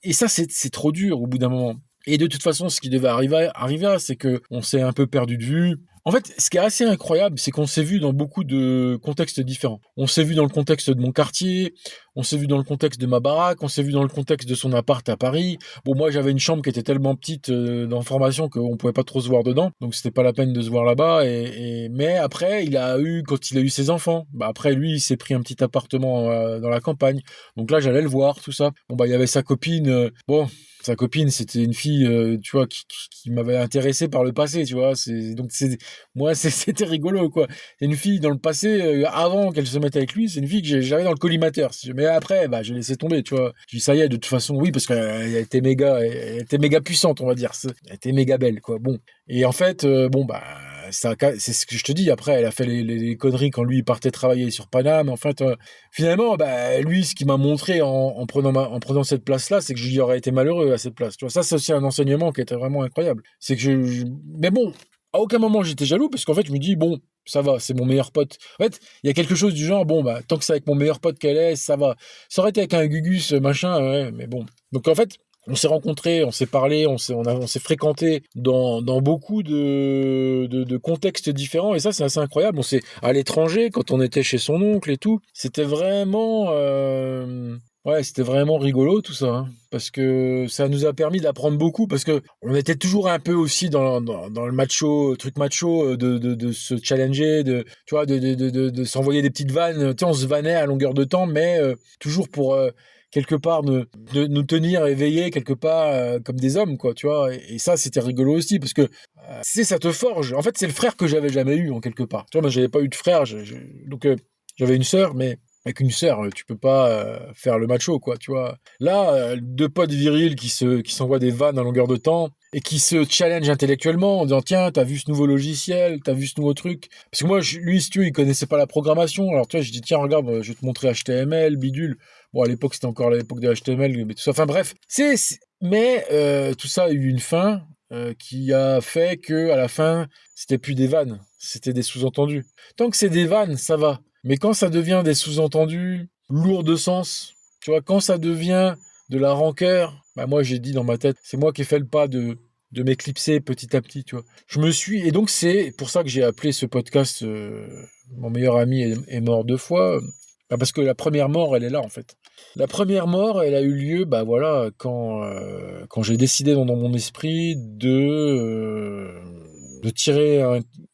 Et ça, c'est trop dur au bout d'un moment. Et de toute façon, ce qui devait arriver, c'est que on s'est un peu perdu de vue. En fait, ce qui est assez incroyable, c'est qu'on s'est vu dans beaucoup de contextes différents. On s'est vu dans le contexte de mon quartier, on s'est vu dans le contexte de ma baraque, on s'est vu dans le contexte de son appart à Paris. Bon, moi, j'avais une chambre qui était tellement petite dans formation qu'on pouvait pas trop se voir dedans, donc c'était pas la peine de se voir là-bas. Mais après, quand il a eu ses enfants, bah après lui, il s'est pris un petit appartement dans la campagne. Donc là, j'allais le voir, tout ça. Bon, bah il y avait sa copine. Sa copine, c'était une fille, tu vois, qui m'avait intéressé par le passé, tu vois. C'était rigolo, quoi. C'est une fille dans le passé, avant qu'elle se mette avec lui, c'est une fille que j'avais dans le collimateur. Mais après, bah, j'ai laissé tomber, tu vois. Je dis, ça y est, de toute façon, oui, parce qu'elle elle était méga puissante, on va dire. Elle était méga belle, quoi. Bon. Et en fait, bon, bah, c'est ce que je te dis. Après, elle a fait les conneries quand lui il partait travailler sur Paname. En fait, finalement, bah, lui, ce qu'il m'a montré en prenant cette place-là, c'est que j'y aurais été malheureux à cette place. Tu vois, ça, c'est aussi un enseignement qui était vraiment incroyable. C'est que mais bon, à aucun moment j'étais jaloux parce qu'en fait, je me dis, bon, ça va, c'est mon meilleur pote. En fait, il y a quelque chose du genre, bon, bah, tant que c'est avec mon meilleur pote qu'elle est, ça va. Ça aurait été avec un Gugus, machin, ouais, mais bon. Donc, en fait, On s'est rencontrés, on s'est parlé, on s'est fréquenté dans beaucoup de contextes différents, et ça, c'est assez incroyable. On s'est à l'étranger, quand on était chez son oncle et tout. C'était vraiment, ouais, c'était vraiment rigolo tout ça, hein, parce que ça nous a permis d'apprendre beaucoup, parce que on était toujours un peu aussi dans le macho, truc macho, de se challenger, tu vois, de s'envoyer des petites vannes. Tu sais, on se vannait à longueur de temps, mais toujours pour quelque part de nous tenir éveillés quelque part comme des hommes, quoi, tu vois. Et ça, c'était rigolo aussi, parce que ça te forge. En fait, c'est le frère que j'avais jamais eu en quelque part. Tu vois, moi, j'avais pas eu de frère, donc j'avais une sœur, mais avec une sœur, tu peux pas faire le macho, quoi, tu vois. Là, deux potes virils qui s'envoient des vannes à longueur de temps et qui se challenge intellectuellement en disant tiens, t'as vu ce nouveau logiciel, t'as vu ce nouveau truc. Parce que moi, lui, si tu veux, il connaissait pas la programmation. Alors tu vois, je dis tiens, regarde, je vais te montrer HTML, bidule. Bon, à l'époque, c'était encore l'époque de HTML, mais tout ça. Enfin bref, mais tout ça a eu une fin qui a fait que à la fin, c'était plus des vannes, c'était des sous-entendus. Tant que c'est des vannes, ça va. Mais quand ça devient des sous-entendus lourds de sens, tu vois, quand ça devient de la rancœur, bah moi j'ai dit dans ma tête, c'est moi qui ai fait le pas de m'éclipser petit à petit, tu vois. Et donc c'est pour ça que j'ai appelé ce podcast Mon meilleur ami est mort 2 fois, parce que la première mort, elle est là en fait. La première mort, elle a eu lieu, bah voilà, quand j'ai décidé dans mon esprit de tirer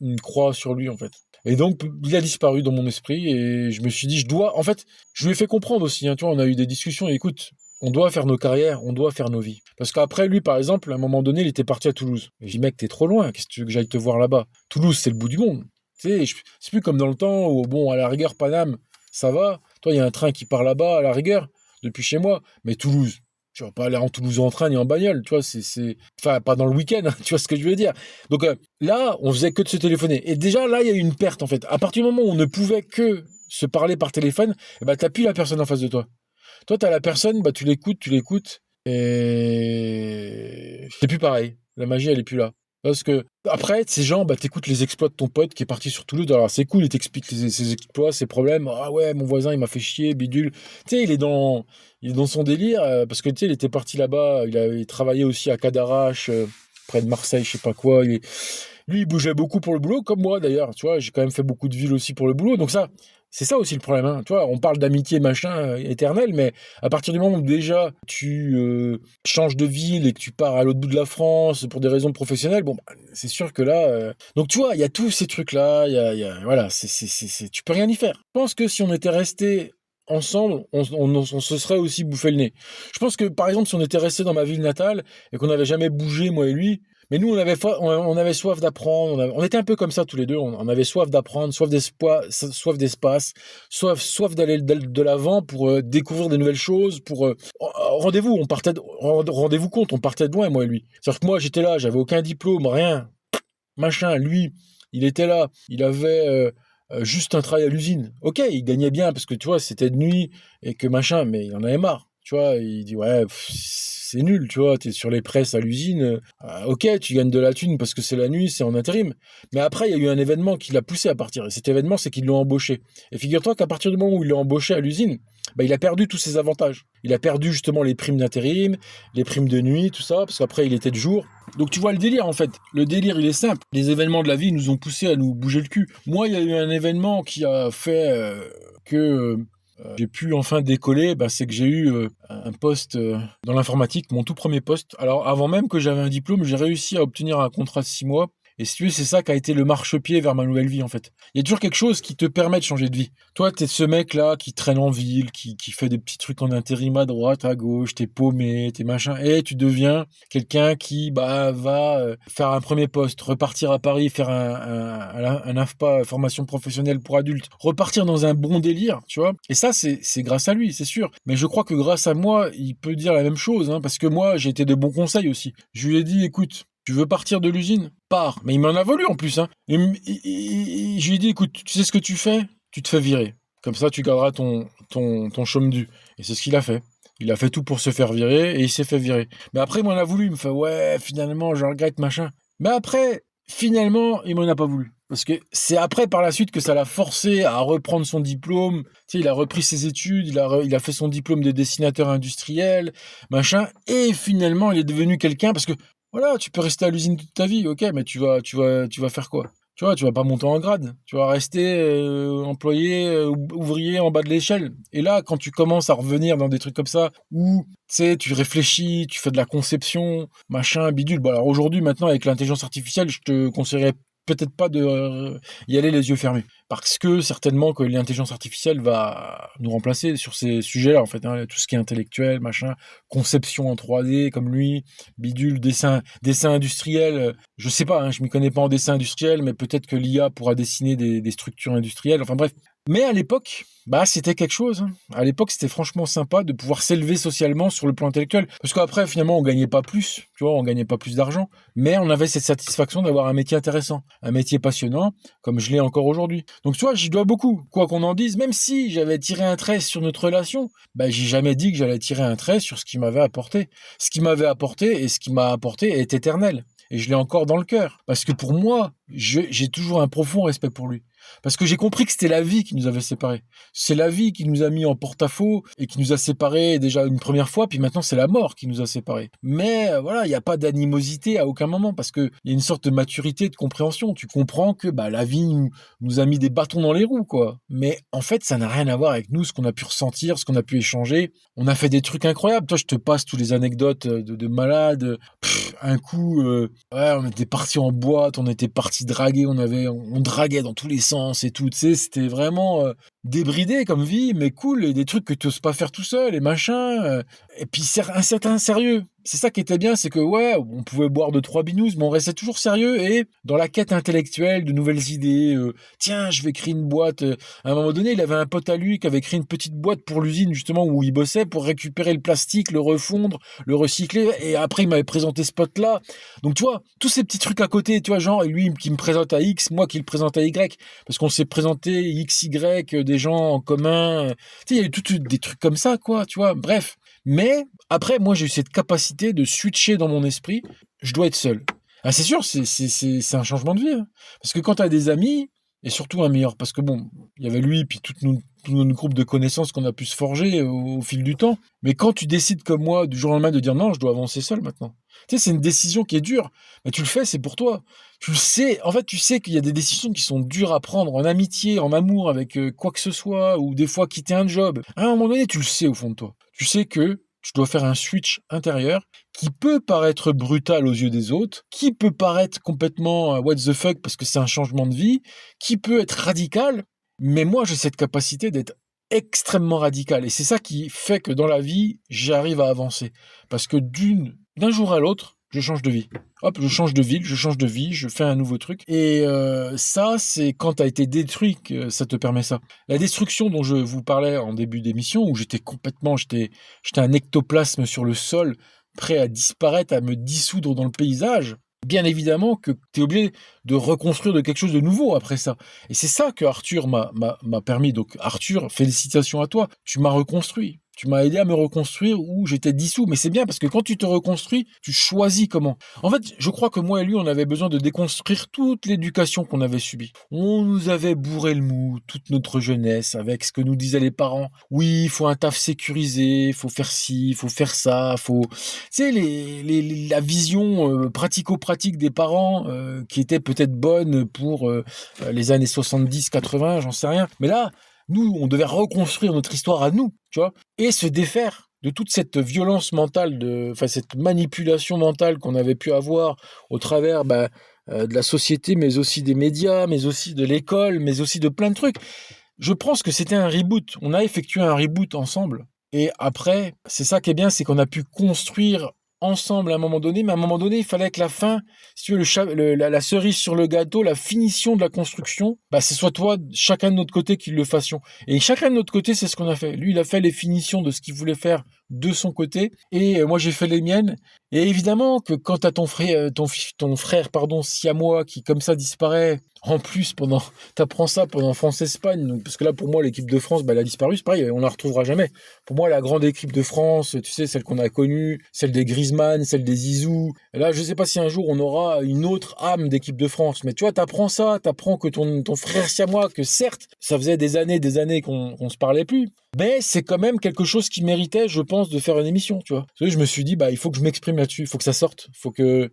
une croix sur lui en fait. Et donc, il a disparu dans mon esprit et je me suis dit, en fait, je lui ai fait comprendre aussi, hein, tu vois, on a eu des discussions, et écoute, on doit faire nos carrières, on doit faire nos vies. Parce qu'après, lui, par exemple, à un moment donné, il était parti à Toulouse. Et j'ai dit, mec, t'es trop loin, qu'est-ce que tu veux que j'aille te voir là-bas? Toulouse, c'est le bout du monde. Tu sais, c'est plus comme dans le temps où, bon, à la rigueur, Paname, ça va. Toi, il y a un train qui part là-bas, à la rigueur, depuis chez moi. Mais Toulouse, tu vas pas aller en Toulouse en train ni en bagnole, tu vois, enfin, pas dans le week-end, hein, tu vois ce que je veux dire. Donc là, on faisait que de se téléphoner. Et déjà, là, il y a eu une perte, en fait. À partir du moment où on ne pouvait que se parler par téléphone, eh ben, t'as plus la personne en face de toi. Toi, t'as la personne, bah, tu l'écoutes, et c'est plus pareil. La magie, elle est plus là. Parce que, après, ces gens, bah, t'écoutes les exploits de ton pote qui est parti sur Toulouse. Alors, c'est cool, il t'explique ses exploits, ses problèmes. Ah ouais, mon voisin, il m'a fait chier, bidule. Tu sais, il est dans son délire, parce que, tu sais, il était parti là-bas, il travaillait aussi à Cadarache, près de Marseille, je sais pas quoi. Lui, il bougeait beaucoup pour le boulot, comme moi d'ailleurs. Tu vois, j'ai quand même fait beaucoup de villes aussi pour le boulot. Donc ça, c'est ça aussi le problème, hein. Tu vois, on parle d'amitié machin éternel, mais à partir du moment où déjà tu changes de ville et que tu pars à l'autre bout de la France pour des raisons professionnelles, bon, bah, c'est sûr que là. Donc tu vois, il y a tous ces trucs-là. Voilà, tu peux rien y faire. Je pense que si on était resté ensemble, on se serait aussi bouffé le nez. Je pense que par exemple, si on était resté dans ma ville natale et qu'on n'avait jamais bougé, moi et lui. Mais nous, on avait soif d'apprendre. On était un peu comme ça tous les deux. On avait soif d'apprendre, soif d'espace, soif d'aller de l'avant pour découvrir des nouvelles choses. Rendez-vous, rendez-vous compte, on partait de loin, moi et lui. C'est-à-dire que moi, j'étais là, j'avais aucun diplôme, rien, machin. Lui, il était là, il avait juste un travail à l'usine. Ok, il gagnait bien parce que tu vois, c'était de nuit et que machin, mais il en avait marre. Tu vois, il dit ouais, c'est nul, tu vois, t'es sur les presses à l'usine, ok, tu gagnes de la thune parce que c'est la nuit, c'est en intérim. Mais après, il y a eu un événement qui l'a poussé à partir. Et cet événement, c'est qu'ils l'ont embauché. Et figure-toi qu'à partir du moment où ils l'ont embauché à l'usine, bah, il a perdu tous ses avantages. Il a perdu justement les primes d'intérim, les primes de nuit, tout ça, parce qu'après, il était de jour. Donc tu vois le délire en fait. Le délire il est simple. Les événements de la vie nous ont poussé à nous bouger le cul. Moi il y a eu un événement qui a fait que j'ai pu enfin décoller, bah, c'est que j'ai eu un poste dans l'informatique, mon tout premier poste. Alors avant même que j'avais un diplôme, j'ai réussi à obtenir un contrat de 6 mois. Et si tu veux, c'est ça qui a été le marchepied vers ma nouvelle vie en fait. Il y a toujours quelque chose qui te permet de changer de vie. Toi, t'es ce mec-là qui traîne en ville, qui fait des petits trucs en intérim à droite, à gauche, t'es paumé, t'es machin, et tu deviens quelqu'un qui va faire un premier poste, repartir à Paris, faire un AFPA, formation professionnelle pour adultes, repartir dans un bon délire, tu vois. Et ça, c'est grâce à lui, c'est sûr. Mais je crois que grâce à moi, il peut dire la même chose, hein, parce que moi, j'ai été de bons conseils aussi. Je lui ai dit, écoute, tu veux partir de l'usine? Pars. Mais il m'en a voulu en plus, hein. Je lui ai dit, écoute, tu sais ce que tu fais? Tu te fais virer. Comme ça, tu garderas ton chôme dû. Et c'est ce qu'il a fait. Il a fait tout pour se faire virer et il s'est fait virer. Mais après, il m'en a voulu. Il me fait, ouais, finalement, je regrette, machin. Mais après, finalement, il m'en a pas voulu. Parce que c'est après, par la suite, que ça l'a forcé à reprendre son diplôme. Tu sais, il a repris ses études, il a fait son diplôme de dessinateur industriel, machin, et finalement, il est devenu quelqu'un, parce que, voilà, tu peux rester à l'usine toute ta vie, ok, mais tu vas faire quoi? Tu vois, tu vas pas monter en grade, tu vas rester employé, ouvrier en bas de l'échelle. Et là, quand tu commences à revenir dans des trucs comme ça, où, tu sais, tu réfléchis, tu fais de la conception, machin, bidule. Bon, alors aujourd'hui, maintenant, avec l'intelligence artificielle, je te conseillerais peut-être pas de y aller les yeux fermés. Parce que certainement que l'intelligence artificielle va nous remplacer sur ces sujets-là, en fait, hein, tout ce qui est intellectuel, machin, conception en 3D, comme lui, bidule, dessin industriel. Je sais pas, hein, je m'y connais pas en dessin industriel, mais peut-être que l'IA pourra dessiner des structures industrielles. Enfin bref. Mais à l'époque, bah c'était quelque chose, hein. À l'époque, c'était franchement sympa de pouvoir s'élever socialement sur le plan intellectuel. Parce qu'après, finalement, on gagnait pas plus, tu vois, on gagnait pas plus d'argent. Mais on avait cette satisfaction d'avoir un métier intéressant, un métier passionnant, comme je l'ai encore aujourd'hui. Donc tu vois, j'y dois beaucoup. Quoi qu'on en dise, même si j'avais tiré un trait sur notre relation, bah j'ai jamais dit que j'allais tirer un trait sur ce qu'il m'avait apporté. Ce qu'il m'avait apporté et ce qu'il m'a apporté est éternel. Et je l'ai encore dans le cœur. Parce que pour moi, j'ai toujours un profond respect pour lui. Parce que j'ai compris que c'était la vie qui nous avait séparés. C'est la vie qui nous a mis en porte-à-faux et qui nous a séparés déjà une première fois, puis maintenant c'est la mort qui nous a séparés. Mais voilà, il n'y a pas d'animosité à aucun moment, parce qu'il y a une sorte de maturité, de compréhension. Tu comprends que bah, la vie nous a mis des bâtons dans les roues, quoi. Mais en fait, ça n'a rien à voir avec nous, ce qu'on a pu ressentir, ce qu'on a pu échanger. On a fait des trucs incroyables. Toi, je te passe toutes les anecdotes de malades. Un coup, ouais, on était parti en boîte, on était parti draguer, on draguait dans tous les sens et tout, tu sais, c'était vraiment débridé comme vie, mais cool, et des trucs que tu oses pas faire tout seul, et machin, et puis un certain sérieux. C'est ça qui était bien, c'est que ouais, on pouvait boire 2-3 binous, mais on restait toujours sérieux et dans la quête intellectuelle de nouvelles idées. Tiens, je vais créer une boîte. À un moment donné, il avait un pote à lui qui avait créé une petite boîte pour l'usine justement où il bossait pour récupérer le plastique, le refondre, le recycler. Et après, il m'avait présenté ce pote-là. Donc tu vois, tous ces petits trucs à côté, tu vois, genre lui qui me présente à X, moi qui le présente à Y, parce qu'on s'est présenté X, Y, des gens en commun. Tu sais, il y a eu des trucs comme ça, quoi, tu vois. Bref. Mais après, moi, j'ai eu cette capacité de switcher dans mon esprit. Je dois être seul. Ah, c'est sûr, c'est un changement de vie, hein. Parce que quand tu as des amis, et surtout un meilleur, parce que bon, il y avait lui, puis tout notre groupe de connaissances qu'on a pu se forger au fil du temps. Mais quand tu décides comme moi, du jour au lendemain, de dire non, je dois avancer seul maintenant. Tu sais, c'est une décision qui est dure. Mais tu le fais, c'est pour toi. Tu le sais. En fait, tu sais qu'il y a des décisions qui sont dures à prendre en amitié, en amour, avec quoi que ce soit, ou des fois quitter un job. À un moment donné, tu le sais au fond de toi. Tu sais que tu dois faire un switch intérieur qui peut paraître brutal aux yeux des autres, qui peut paraître complètement what the fuck parce que c'est un changement de vie, qui peut être radical, mais moi j'ai cette capacité d'être extrêmement radical. Et c'est ça qui fait que dans la vie, j'arrive à avancer. Parce que d'un jour à l'autre, je change de vie. Hop, je change de ville, je change de vie, je fais un nouveau truc. Et ça, c'est quand tu as été détruit que ça te permet ça. La destruction dont je vous parlais en début d'émission, où j'étais un ectoplasme sur le sol, prêt à disparaître, à me dissoudre dans le paysage, bien évidemment que tu es obligé de reconstruire de quelque chose de nouveau après ça. Et c'est ça que Arthur m'a permis. Donc Arthur, félicitations à toi, tu m'as reconstruit. Tu m'as aidé à me reconstruire où j'étais dissous. Mais c'est bien parce que quand tu te reconstruis, tu choisis comment. En fait, je crois que moi et lui, on avait besoin de déconstruire toute l'éducation qu'on avait subie. On nous avait bourré le mou toute notre jeunesse avec ce que nous disaient les parents. Oui, il faut un taf sécurisé, il faut faire ci, il faut faire ça, faut... Tu sais, la vision pratico-pratique des parents qui était peut-être bonne pour les années 70-80, j'en sais rien. Mais là, nous, on devait reconstruire notre histoire à nous, tu vois, et se défaire de toute cette violence mentale, cette manipulation mentale qu'on avait pu avoir au travers de la société, mais aussi des médias, mais aussi de l'école, mais aussi de plein de trucs. Je pense que c'était un reboot. On a effectué un reboot ensemble. Et après, c'est ça qui est bien, c'est qu'on a pu construire ensemble à un moment donné, mais à un moment donné, il fallait que la fin, si tu veux, la cerise sur le gâteau, la finition de la construction, c'est soit toi, chacun de notre côté, qui le fassions. Et chacun de notre côté, c'est ce qu'on a fait. Lui, il a fait les finitions de ce qu'il voulait faire de son côté, et moi, j'ai fait les miennes. Et évidemment que quand t'as ton frère, siamois, qui comme ça disparaît, en plus, t'apprends ça pendant France-Espagne, parce que là, pour moi, l'équipe de France, elle a disparu, c'est pareil, on la retrouvera jamais. Pour moi, la grande équipe de France, tu sais, celle qu'on a connue, celle des Grisons, Griezmann, celle des Zizou. Et là, je sais pas si un jour on aura une autre âme d'équipe de France, mais tu vois, t'apprends ça, t'apprends que ton frère siamois, que certes, ça faisait des années qu'on se parlait plus, mais c'est quand même quelque chose qui méritait, je pense, de faire une émission, tu vois. Parce que je me suis dit, bah, il faut que je m'exprime là-dessus, il faut que ça sorte, faut que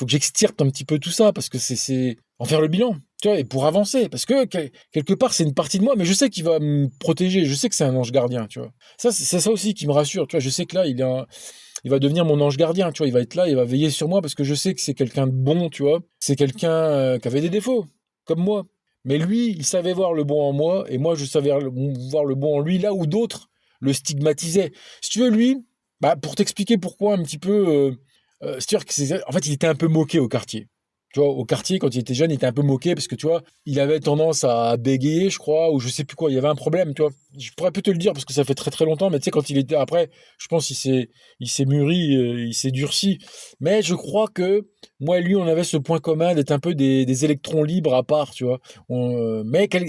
j'extirpe un petit peu tout ça, parce que c'est en faire le bilan, tu vois, et pour avancer, parce que quelque part, c'est une partie de moi, mais je sais qu'il va me protéger, je sais que c'est un ange gardien, tu vois. Ça, c'est ça aussi qui me rassure, tu vois, je sais que là, il va devenir mon ange gardien, tu vois, il va être là, il va veiller sur moi, parce que je sais que c'est quelqu'un de bon, tu vois, c'est quelqu'un qui avait des défauts, comme moi. Mais lui, il savait voir le bon en moi, et moi, je savais voir le bon en lui, là où d'autres le stigmatisaient. Si tu veux, lui, bah, pour t'expliquer pourquoi un petit peu, c'est-à-dire en fait, il était un peu moqué au quartier. Tu vois, au quartier, quand il était jeune, il était un peu moqué parce que, tu vois, il avait tendance à bégayer, je crois, ou je sais plus quoi, il y avait un problème, tu vois. Je pourrais plus te le dire parce que ça fait très très longtemps, mais tu sais, quand il était après, je pense il s'est mûri, il s'est durci. Mais je crois que moi et lui, on avait ce point commun d'être un peu des électrons libres à part, tu vois.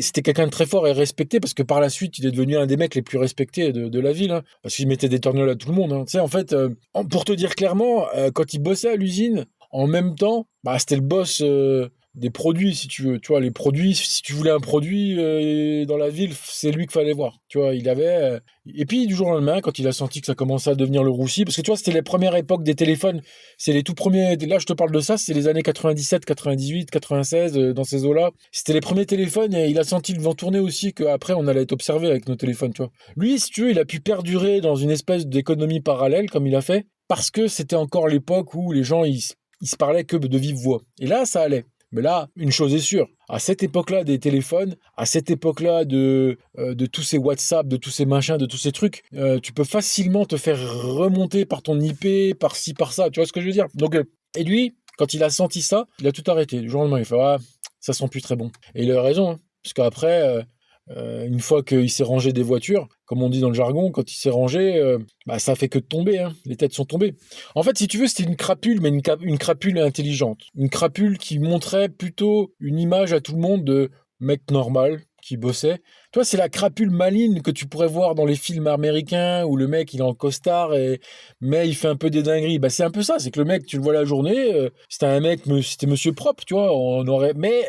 C'était quelqu'un de très fort et respecté parce que par la suite, il est devenu un des mecs les plus respectés de la ville, hein, parce qu'il mettait des torgnoles à tout le monde, hein. Tu sais, en fait, pour te dire clairement, quand il bossait à l'usine, en même temps, bah, c'était le boss des produits, si tu veux. Tu vois, les produits, si tu voulais un produit dans la ville, c'est lui qu'il fallait voir. Tu vois, il avait. Et puis, du jour au lendemain, quand il a senti que ça commençait à devenir le roussi, parce que tu vois, c'était les premières époques des téléphones. C'est les tout premiers. Là, je te parle de ça, c'est les années 97, 98, 96, dans ces eaux-là. C'était les premiers téléphones et il a senti le vent tourner aussi, qu'après, on allait être observé avec nos téléphones, tu vois. Lui, si tu veux, il a pu perdurer dans une espèce d'économie parallèle, comme il a fait, parce que c'était encore l'époque où les gens, ils se parlaient que de vive voix. Et là, ça allait. Mais là, une chose est sûre, à cette époque-là des téléphones, à cette époque-là de tous ces WhatsApp, de tous ces machins, de tous ces trucs, tu peux facilement te faire remonter par ton IP, par ci, par ça. Tu vois ce que je veux dire? Donc, et lui, quand il a senti ça, il a tout arrêté. Du jour au lendemain, il fait ah, ça sent plus très bon. Et il a raison, hein, parce qu'après, une fois qu'il s'est rangé des voitures, comme on dit dans le jargon, quand il s'est rangé, bah, ça fait que de tomber, hein. Les têtes sont tombées. En fait, si tu veux, c'était une crapule, mais une crapule intelligente. Une crapule qui montrait plutôt une image à tout le monde de mec normal qui bossait. Toi, c'est la crapule maligne que tu pourrais voir dans les films américains où le mec il est en costard mais il fait un peu des dingueries. Bah c'est un peu ça, c'est que le mec tu le vois la journée, c'était monsieur propre, tu vois. Mais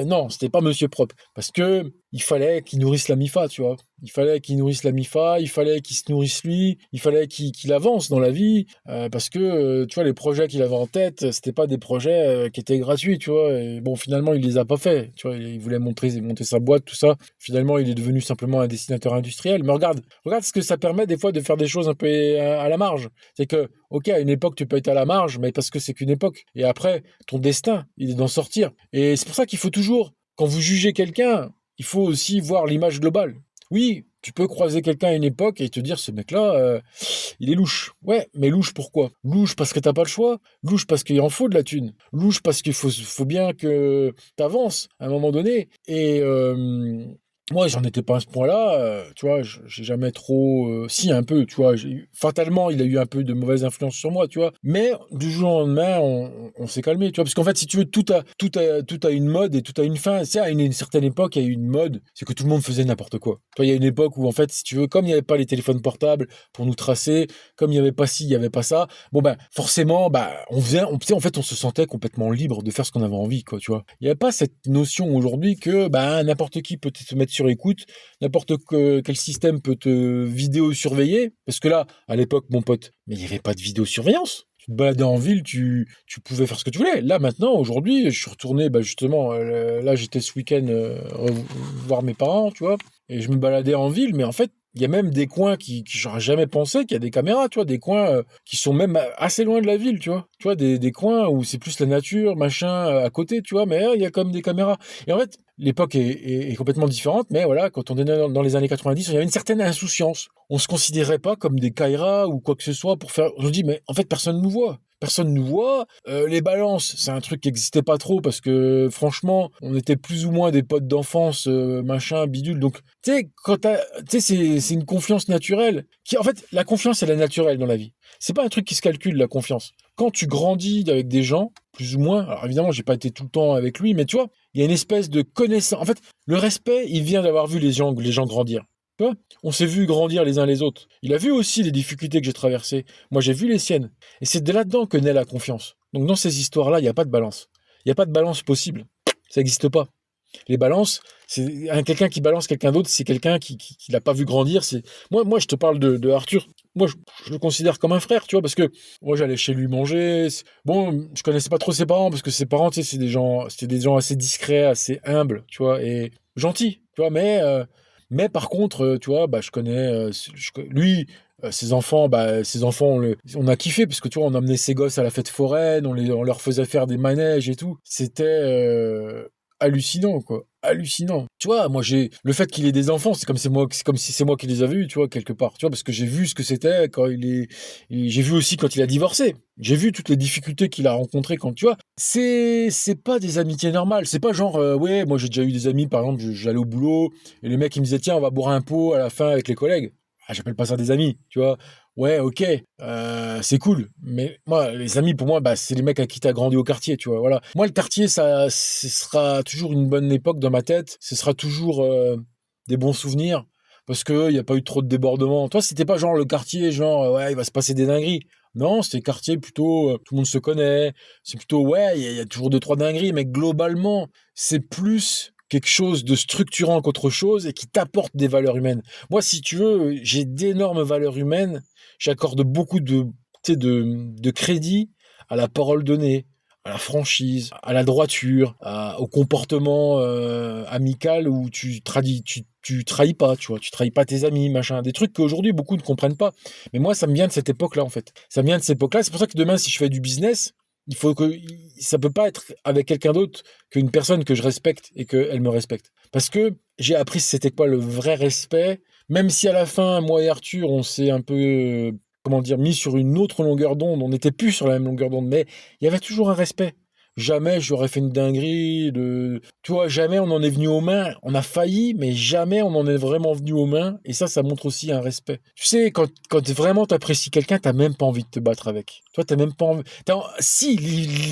non, c'était pas monsieur propre parce que il fallait qu'il nourrisse la MIFA, tu vois. Il fallait qu'il nourrisse la MIFA, il fallait qu'il se nourrisse lui, il fallait qu'il avance dans la vie, parce que, tu vois, les projets qu'il avait en tête, c'était pas des projets qui étaient gratuits, tu vois. Et bon, finalement, il les a pas faits, tu vois. Il voulait monter sa boîte, tout ça. Finalement, il est devenu simplement un dessinateur industriel. Mais regarde ce que ça permet des fois de faire des choses un peu à la marge. C'est que, ok, à une époque, tu peux être à la marge, mais parce que c'est qu'une époque. Et après, ton destin, il est d'en sortir. Et c'est pour ça qu'il faut toujours, quand vous jugez quelqu'un, il faut aussi voir l'image globale. Oui, tu peux croiser quelqu'un à une époque et te dire ce mec-là, il est louche. Ouais, mais louche pourquoi? Louche parce que t'as pas le choix. Louche parce qu'il en faut de la thune. Louche parce qu'il faut bien que t'avances à un moment donné. Et moi, j'en étais pas à ce point-là. Tu vois, j'ai jamais trop. Si, un peu, tu vois. Fatalement, il a eu un peu de mauvaise influence sur moi, tu vois. Mais du jour au lendemain, on s'est calmé, tu vois. Parce qu'en fait, si tu veux, tout a une mode et tout a une fin. Tu sais, à une certaine époque, il y a eu une mode, c'est que tout le monde faisait n'importe quoi. Toi, il y a une époque où, en fait, si tu veux, comme il n'y avait pas les téléphones portables pour nous tracer, comme il n'y avait pas ci, il n'y avait pas ça, bon, ben, forcément, bah, tu sais, en fait, on se sentait complètement libre de faire ce qu'on avait envie, quoi, tu vois. Il n'y avait pas cette notion aujourd'hui que, bah, n'importe qui peut te mettre sur écoute, quel système peut te vidéo-surveiller, parce que là, à l'époque, mon pote, mais il n'y avait pas de vidéosurveillance. Tu te baladais en ville, tu pouvais faire ce que tu voulais. Là, maintenant, aujourd'hui, je suis retourné, bah, justement, là, j'étais ce week-end voir mes parents, tu vois, et je me baladais en ville, mais en fait, il y a même des coins qui j'aurais jamais pensé qu'il y a des caméras, tu vois, des coins qui sont même assez loin de la ville, tu vois. Tu vois, des coins où c'est plus la nature, machin, à côté, tu vois, mais il y a quand même des caméras. Et en fait, l'époque est complètement différente, mais voilà, quand on est dans les années 90, il y avait une certaine insouciance. On se considérait pas comme des Kairas ou quoi que ce soit pour faire. On se dit, mais en fait, personne ne nous voit. Personne nous voit. Les balances, c'est un truc qui n'existait pas trop parce que franchement, on était plus ou moins des potes d'enfance, machin, bidule. Donc, tu sais, c'est une confiance naturelle. En fait, la confiance, elle est naturelle dans la vie. C'est pas un truc qui se calcule, la confiance. Quand tu grandis avec des gens, plus ou moins, alors évidemment, j'ai pas été tout le temps avec lui, mais tu vois, il y a une espèce de connaissance. En fait, le respect, il vient d'avoir vu les gens grandir. Tu vois? On s'est vu grandir les uns les autres. Il a vu aussi les difficultés que j'ai traversées. Moi, j'ai vu les siennes. Et c'est de là-dedans que naît la confiance. Donc, dans ces histoires-là, il n'y a pas de balance. Il n'y a pas de balance possible. Ça n'existe pas. Les balances, c'est quelqu'un qui balance quelqu'un d'autre, c'est quelqu'un qui l'a pas vu grandir. C'est moi, je te parle de Arthur. Moi, je le considère comme un frère, tu vois, parce que moi, j'allais chez lui manger. Bon, je connaissais pas trop ses parents parce que ses parents, tu sais, c'était des gens assez discrets, assez humbles, tu vois, et gentils, tu vois. Mais par contre, tu vois, bah, je connais lui. Ses enfants, on a kiffé parce que tu vois, on emmenait ses gosses à la fête foraine, on leur faisait faire des manèges et tout. C'était hallucinant, quoi. Hallucinant. Tu vois, moi, le fait qu'il ait des enfants, c'est comme si c'est moi qui les avais eus, tu vois, quelque part. Tu vois, parce que j'ai vu ce que c'était quand j'ai vu aussi quand il a divorcé. J'ai vu toutes les difficultés qu'il a rencontrées quand, tu vois. C'est pas des amitiés normales. C'est pas genre, ouais, moi, j'ai déjà eu des amis, par exemple, j'allais au boulot et le mec, il me disait, tiens, on va boire un pot à la fin avec les collègues. Ah, j'appelle pas ça des amis, tu vois. Ouais, ok, c'est cool. Mais moi, les amis, pour moi, bah, c'est les mecs à qui t'as grandi au quartier, tu vois. Voilà. Moi, le quartier, ce sera toujours une bonne époque dans ma tête. Ce sera toujours des bons souvenirs parce que il y a pas eu trop de débordements. Toi, c'était pas genre le quartier, genre ouais, il va se passer des dingueries. Non, c'était quartier plutôt, tout le monde se connaît. C'est plutôt ouais, il y a toujours deux trois dingueries, mais globalement, c'est plus quelque chose de structurant qu'autre chose et qui t'apporte des valeurs humaines. Moi, si tu veux, j'ai d'énormes valeurs humaines. J'accorde beaucoup tu sais, de crédit à la parole donnée, à la franchise, à la droiture, au comportement amical où tu trahis pas, tu vois, tu trahis pas tes amis, machin, des trucs qu'aujourd'hui beaucoup ne comprennent pas. Mais moi, ça me vient de cette époque-là, en fait. Ça me vient de cette époque-là. C'est pour ça que demain, si je fais du business, il faut que ça peut pas être avec quelqu'un d'autre qu'une personne que je respecte et qu'elle me respecte. Parce que j'ai appris c'était quoi le vrai respect, même si à la fin, moi et Arthur, on s'est un peu, comment dire, mis sur une autre longueur d'onde, on n'était plus sur la même longueur d'onde, mais il y avait toujours un respect. Jamais j'aurais fait une dinguerie, tu vois, jamais on en est venu aux mains. On a failli, mais jamais on en est vraiment venu aux mains. Et ça montre aussi un respect. Tu sais, quand vraiment t'apprécies quelqu'un, t'as même pas envie de te battre avec. Toi, t'as même pas envie. Si,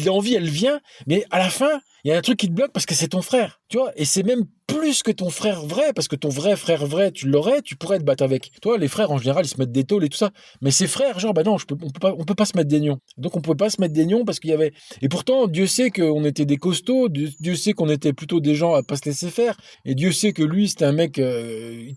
l'envie, elle vient, mais à la fin, il y a un truc qui te bloque parce que c'est ton frère, tu vois, et c'est même plus que ton frère vrai, parce que ton vrai frère vrai, tu l'aurais, tu pourrais te battre avec. Toi, les frères, en général, ils se mettent des tôles et tout ça. Mais ses frères, genre, bah non, on peut pas se mettre des nions. Donc, on pouvait pas se mettre des nions parce qu'il y avait. Et pourtant, Dieu sait qu'on était des costauds, Dieu sait qu'on était plutôt des gens à pas se laisser faire, et Dieu sait que lui, c'était un mec,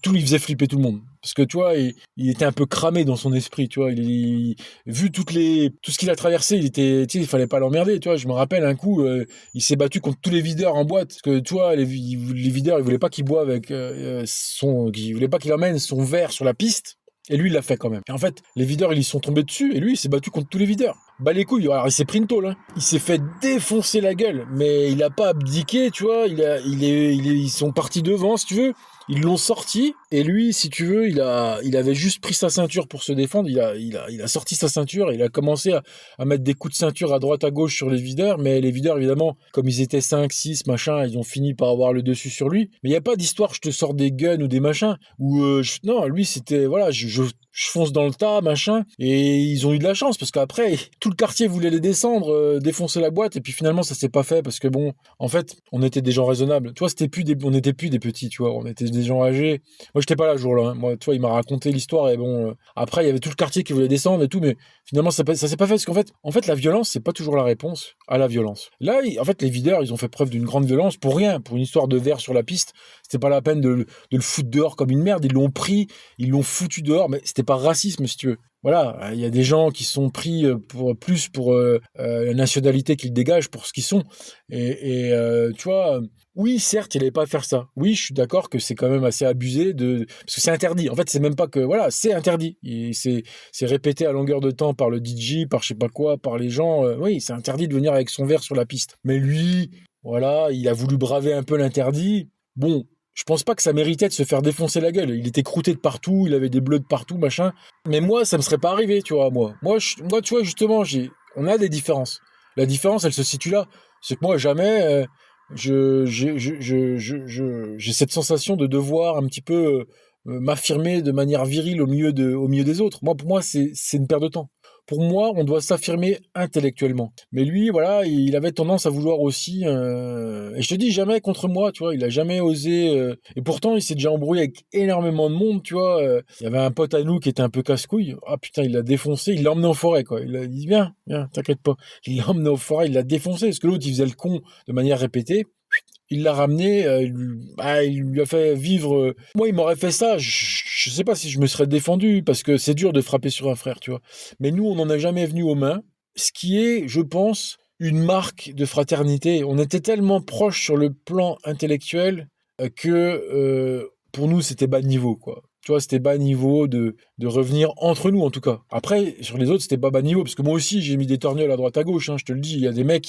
tout lui faisait flipper tout le monde. Parce que, tu vois, il était un peu cramé dans son esprit, tu vois. Vu tout ce qu'il a traversé, tu sais, il fallait pas l'emmerder, tu vois. Je me rappelle un coup, il s'est battu contre tous les videurs en boîte. Parce que, tu vois, les videurs, ils voulaient pas qu'il boive ils voulaient pas qu'il emmène son verre sur la piste. Et lui, il l'a fait quand même. Et en fait, les videurs, ils y sont tombés dessus, et lui, il s'est battu contre tous les videurs. Bah les couilles, alors il s'est pris une tôle, hein. Il s'est fait défoncer la gueule, mais il a pas abdiqué, tu vois, ils sont partis devant, si tu veux. Ils l'ont sorti, et lui, si tu veux, il avait juste pris sa ceinture pour se défendre, il a sorti sa ceinture, et il a commencé à mettre des coups de ceinture à droite à gauche sur les videurs, mais les videurs, évidemment, comme ils étaient 5, 6, machin, ils ont fini par avoir le dessus sur lui. Mais il n'y a pas d'histoire, je te sors des guns ou des machins, non, lui, c'était, voilà, je fonce dans le tas, machin, et ils ont eu de la chance, parce qu'après, tout le quartier voulait les descendre, défoncer la boîte, et puis finalement, ça s'est pas fait, parce que bon, en fait, on était des gens raisonnables. Tu vois, on n'était plus des petits, tu vois, on était des gens âgés. Moi, j'étais pas là ce jour-là, hein. Moi, tu vois, il m'a raconté l'histoire, et bon, après, il y avait tout le quartier qui voulait descendre et tout, mais finalement, ça s'est pas fait, parce qu'en fait, la violence, c'est pas toujours la réponse à la violence. Là, en fait, les videurs, ils ont fait preuve d'une grande violence pour rien, pour une histoire de verre sur la piste. C'était pas la peine de le foutre dehors comme une merde. Ils l'ont pris, ils l'ont foutu dehors, mais c'était pas racisme, si tu veux. Voilà, il y a des gens qui sont pris pour la nationalité qu'ils dégagent, pour ce qu'ils sont. Tu vois, oui, certes, il n'allait pas faire ça. Oui, je suis d'accord que c'est quand même assez abusé parce que c'est interdit. En fait, c'est même pas que voilà, c'est interdit. C'est répété à longueur de temps par le DJ, par je sais pas quoi, par les gens. Oui, c'est interdit de venir avec son verre sur la piste. Mais lui, voilà, il a voulu braver un peu l'interdit. Bon, je pense pas que ça méritait de se faire défoncer la gueule. Il était croûté de partout, il avait des bleus de partout, machin. Mais moi, ça me serait pas arrivé, tu vois, moi. Moi, tu vois, justement, on a des différences. La différence, elle se situe là. C'est que moi, jamais, j'ai cette sensation de devoir un petit peu m'affirmer de manière virile au milieu des autres. Moi, pour moi, c'est une perte de temps. pour moi, on doit s'affirmer intellectuellement. Mais lui, voilà, il avait tendance à vouloir aussi, et je te dis jamais contre moi, tu vois, il a jamais osé, et pourtant il s'est déjà embrouillé avec énormément de monde, tu vois. Il y avait un pote à nous qui était un peu casse-couille. Ah putain, il l'a défoncé, il l'a emmené en forêt, quoi. Il a dit viens, viens, t'inquiète pas. Il l'a emmené en forêt, il l'a défoncé, parce que l'autre il faisait le con de manière répétée. Il l'a ramené, il lui a fait vivre. Moi, il m'aurait fait ça. Je sais pas si je me serais défendu parce que c'est dur de frapper sur un frère, tu vois. Mais nous, on n'en est jamais venu aux mains. Ce qui est, je pense, une marque de fraternité. On était tellement proches sur le plan intellectuel que pour nous, c'était bas niveau, quoi. Tu vois, c'était bas niveau de revenir entre nous, en tout cas. Après, sur les autres, c'était pas bas niveau, parce que moi aussi, j'ai mis des torgnoles à droite à gauche, hein, je te le dis. Il y a des mecs,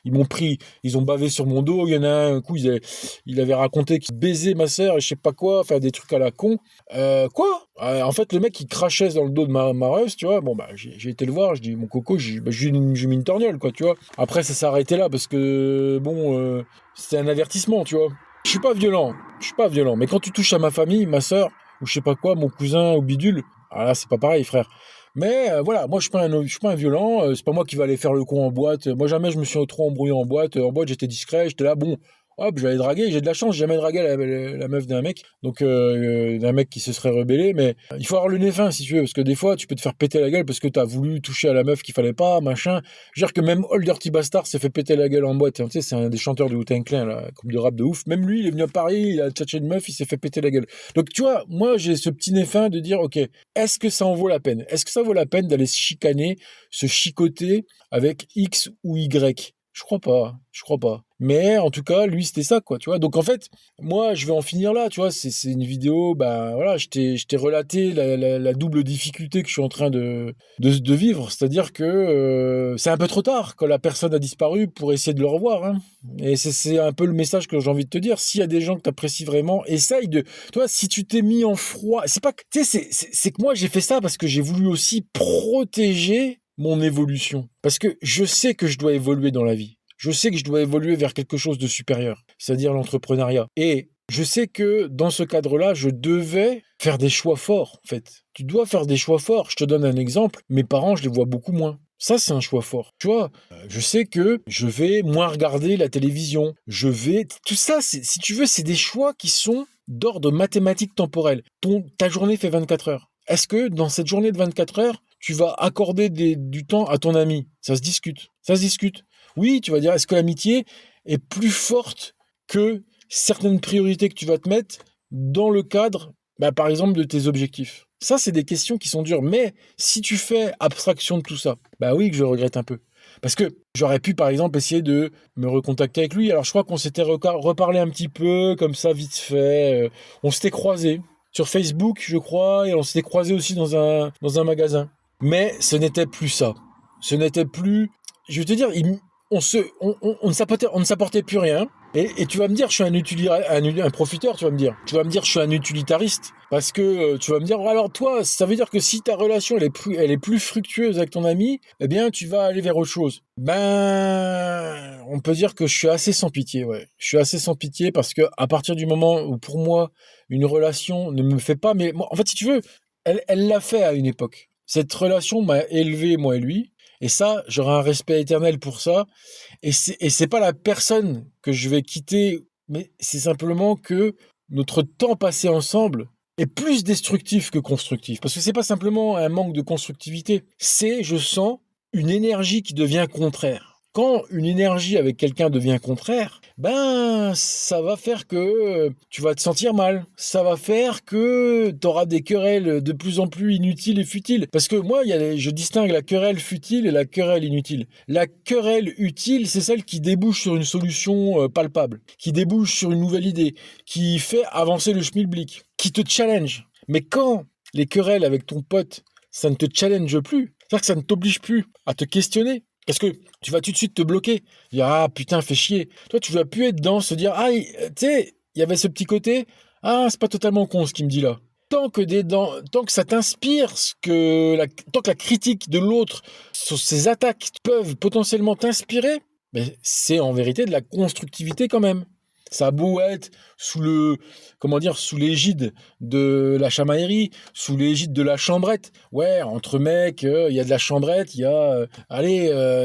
ils m'ont pris, ils ont bavé sur mon dos. Il y en a un coup, il avait raconté qu'il baisait ma sœur et je sais pas quoi, faire des trucs à la con. Quoi? En fait, le mec, il crachait dans le dos de ma reuse, tu vois. Bon, bah, j'ai été le voir, je dis, mon coco, j'ai mis une torgnole, quoi, tu vois. Après, ça s'est arrêté là, parce que, bon, c'était un avertissement, tu vois. Je suis pas violent, mais quand tu touches à ma famille, ma sœur, ou je sais pas quoi, mon cousin ou bidule, ah là, c'est pas pareil, frère. Mais voilà, moi, je suis pas un violent, c'est pas moi qui vais aller faire le con en boîte. Moi, jamais je me suis trop embrouillé en boîte. En boîte, j'étais discret, j'étais là, bon, hop, j'allais draguer. J'ai de la chance, j'ai jamais dragué la meuf d'un mec, donc d'un mec qui se serait rebellé. Mais il faut avoir le nez fin, si tu veux, parce que des fois, tu peux te faire péter la gueule parce que t'as voulu toucher à la meuf qu'il fallait pas, machin. Je veux dire que même Old Dirty Bastard s'est fait péter la gueule en boîte. Tu sais, c'est un des chanteurs du Wu-Tang Clan, là, groupe de rap de ouf. Même lui, il est venu à Paris, il a tchatché une meuf, il s'est fait péter la gueule. Donc, tu vois, moi, j'ai ce petit nez fin de dire, ok, est-ce que ça en vaut la peine? Est-ce que ça vaut la peine d'aller se chicaner, se chicoter avec X ou Y? Je crois pas, je crois pas. Mais en tout cas, lui, c'était ça, quoi, tu vois. Donc en fait, moi, je vais en finir là, tu vois. C'est une vidéo, ben voilà, je t'ai relaté la double difficulté que je suis en train de vivre. C'est-à-dire que c'est un peu trop tard quand la personne a disparu pour essayer de le revoir, hein. Et c'est un peu le message que j'ai envie de te dire. S'il y a des gens que tu apprécies vraiment, essaye de. Tu vois, si tu t'es mis en froid, c'est pas. Tu sais, c'est que moi, j'ai fait ça parce que j'ai voulu aussi protéger mon évolution. Parce que je sais que je dois évoluer dans la vie. Je sais que je dois évoluer vers quelque chose de supérieur, c'est-à-dire l'entrepreneuriat. Et je sais que dans ce cadre-là, je devais faire des choix forts, en fait. Tu dois faire des choix forts. Je te donne un exemple. Mes parents, je les vois beaucoup moins. Ça, c'est un choix fort. Tu vois, je sais que je vais moins regarder la télévision. Tout ça, si tu veux, c'est des choix qui sont d'ordre mathématique temporel. Ta journée fait 24 heures. Est-ce que dans cette journée de 24 heures, tu vas accorder du temps à ton ami? Ça se discute. Ça se discute. Oui, tu vas dire, est-ce que l'amitié est plus forte que certaines priorités que tu vas te mettre dans le cadre, par exemple, de tes objectifs? Ça, c'est des questions qui sont dures. Mais si tu fais abstraction de tout ça, bah oui que je regrette un peu. Parce que j'aurais pu, par exemple, essayer de me recontacter avec lui. Alors, je crois qu'on s'était reparlé un petit peu, comme ça, vite fait. On s'était croisés sur Facebook, je crois, et on s'était croisés aussi dans un magasin. Mais ce n'était plus ça. Ce n'était plus... Je veux te dire, on ne s'apportait plus rien. Et tu vas me dire, je suis un profiteur, tu vas me dire. Tu vas me dire, je suis un utilitariste. Parce que tu vas me dire, alors toi, ça veut dire que si ta relation elle est plus fructueuse avec ton ami, eh bien, tu vas aller vers autre chose. Ben, on peut dire que je suis assez sans pitié, ouais. Je suis assez sans pitié parce que à partir du moment où, pour moi, une relation ne me fait pas, mais moi, en fait, si tu veux, elle l'a fait à une époque. Cette relation m'a élevé, moi et lui. Et ça, j'aurai un respect éternel pour ça. Et c'est pas la personne que je vais quitter, mais c'est simplement que notre temps passé ensemble est plus destructif que constructif. Parce que c'est pas simplement un manque de constructivité. C'est, je sens, une énergie qui devient contraire. Quand une énergie avec quelqu'un devient contraire, ben, ça va faire que tu vas te sentir mal. Ça va faire que tu auras des querelles de plus en plus inutiles et futiles. Parce que moi, je distingue la querelle futile et la querelle inutile. La querelle utile, c'est celle qui débouche sur une solution palpable, qui débouche sur une nouvelle idée, qui fait avancer le schmilblick, qui te challenge. Mais quand les querelles avec ton pote, ça ne te challenge plus, c'est-à-dire que ça ne t'oblige plus à te questionner, parce que tu vas tout de suite te bloquer. Dire, ah putain, fais chier. Toi, tu vas plus être dans, se dire, ah, tu sais, il y avait ce petit côté, ah, c'est pas totalement con ce qu'il me dit là. Tant que ça t'inspire, tant que la critique de l'autre sur ses attaques peuvent potentiellement t'inspirer, mais c'est en vérité de la constructivité quand même. Ça a beau être sous l'égide de la chamaillerie, sous l'égide de la chambrette. Ouais, entre mecs, il y a de la chambrette, il y a,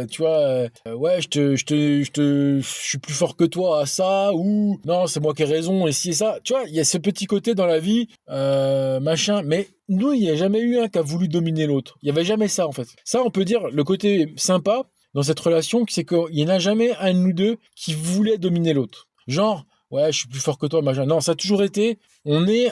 tu vois, ouais, je suis plus fort que toi à ça, ou non, c'est moi qui ai raison, et ci et ça. Tu vois, il y a ce petit côté dans la vie, machin, mais nous, il n'y a jamais eu un qui a voulu dominer l'autre. Il n'y avait jamais ça, en fait. Ça, on peut dire, le côté sympa dans cette relation, c'est qu'il n'y en a jamais un de nous deux qui voulait dominer l'autre. Genre, ouais, je suis plus fort que toi, machin. Non, ça a toujours été, on est,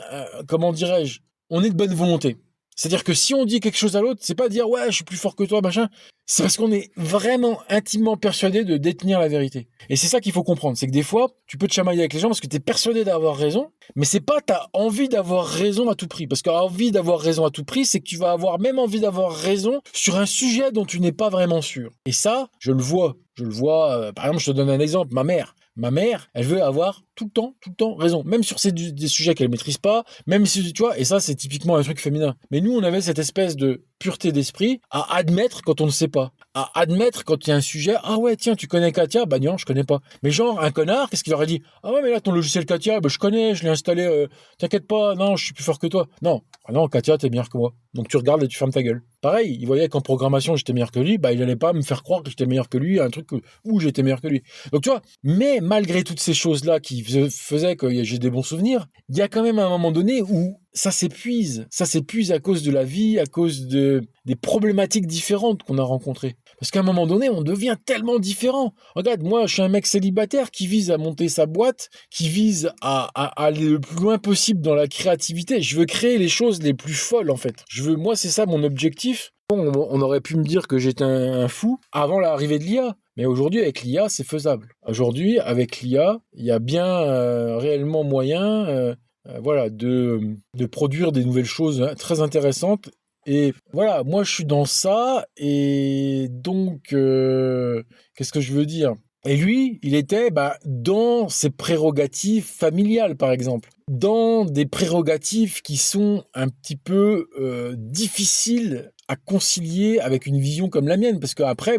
comment dirais-je, on est de bonne volonté. C'est-à-dire que si on dit quelque chose à l'autre, c'est pas dire, ouais, je suis plus fort que toi, machin. C'est parce qu'on est vraiment intimement persuadé de détenir la vérité. Et c'est ça qu'il faut comprendre. C'est que des fois, tu peux te chamailler avec les gens parce que tu es persuadé d'avoir raison, mais c'est pas t'as envie d'avoir raison à tout prix. Parce qu'envie d'avoir raison à tout prix, c'est que tu vas avoir même envie d'avoir raison sur un sujet dont tu n'es pas vraiment sûr. Et ça, je le vois. Par exemple, je te donne un exemple. Ma mère, elle veut avoir tout le temps raison. Même sur des sujets qu'elle maîtrise pas, même si, tu vois, et ça, c'est typiquement un truc féminin. Mais nous, on avait cette espèce de pureté d'esprit à admettre quand on ne sait pas. À admettre quand il y a un sujet, ah ouais, tiens, tu connais Katia? Bah non, je connais pas. Mais genre, un connard, qu'est-ce qu'il aurait dit? Ah ouais, mais là, ton logiciel Katia, bah je connais, je l'ai installé, t'inquiète pas, non, je suis plus fort que toi. Non, ah non, Katia, t'es meilleur que moi. Donc tu regardes et tu fermes ta gueule. Pareil, il voyait qu'en programmation, j'étais meilleur que lui, bah il allait pas me faire croire que j'étais meilleur que lui à un truc où j'étais meilleur que lui. Donc tu vois, mais malgré toutes ces choses-là qui faisaient que j'ai des bons souvenirs, il y a quand même un moment donné où ça s'épuise. Ça s'épuise à cause de la vie, à cause des problématiques différentes qu'on a rencontrées. Parce qu'à un moment donné, on devient tellement différent. Regarde, moi, je suis un mec célibataire qui vise à monter sa boîte, qui vise à aller le plus loin possible dans la créativité. Je veux créer les choses les plus folles, en fait. Moi, c'est ça mon objectif. On aurait pu me dire que j'étais un fou avant l'arrivée de l'IA. Mais aujourd'hui, avec l'IA, c'est faisable. Aujourd'hui, avec l'IA, il y a bien réellement moyen de produire des nouvelles choses très intéressantes. Et voilà, moi je suis dans ça, et donc, qu'est-ce que je veux dire? Et lui, il était dans ses prérogatives familiales, par exemple, dans des prérogatives qui sont un petit peu difficiles à concilier avec une vision comme la mienne, parce qu'après,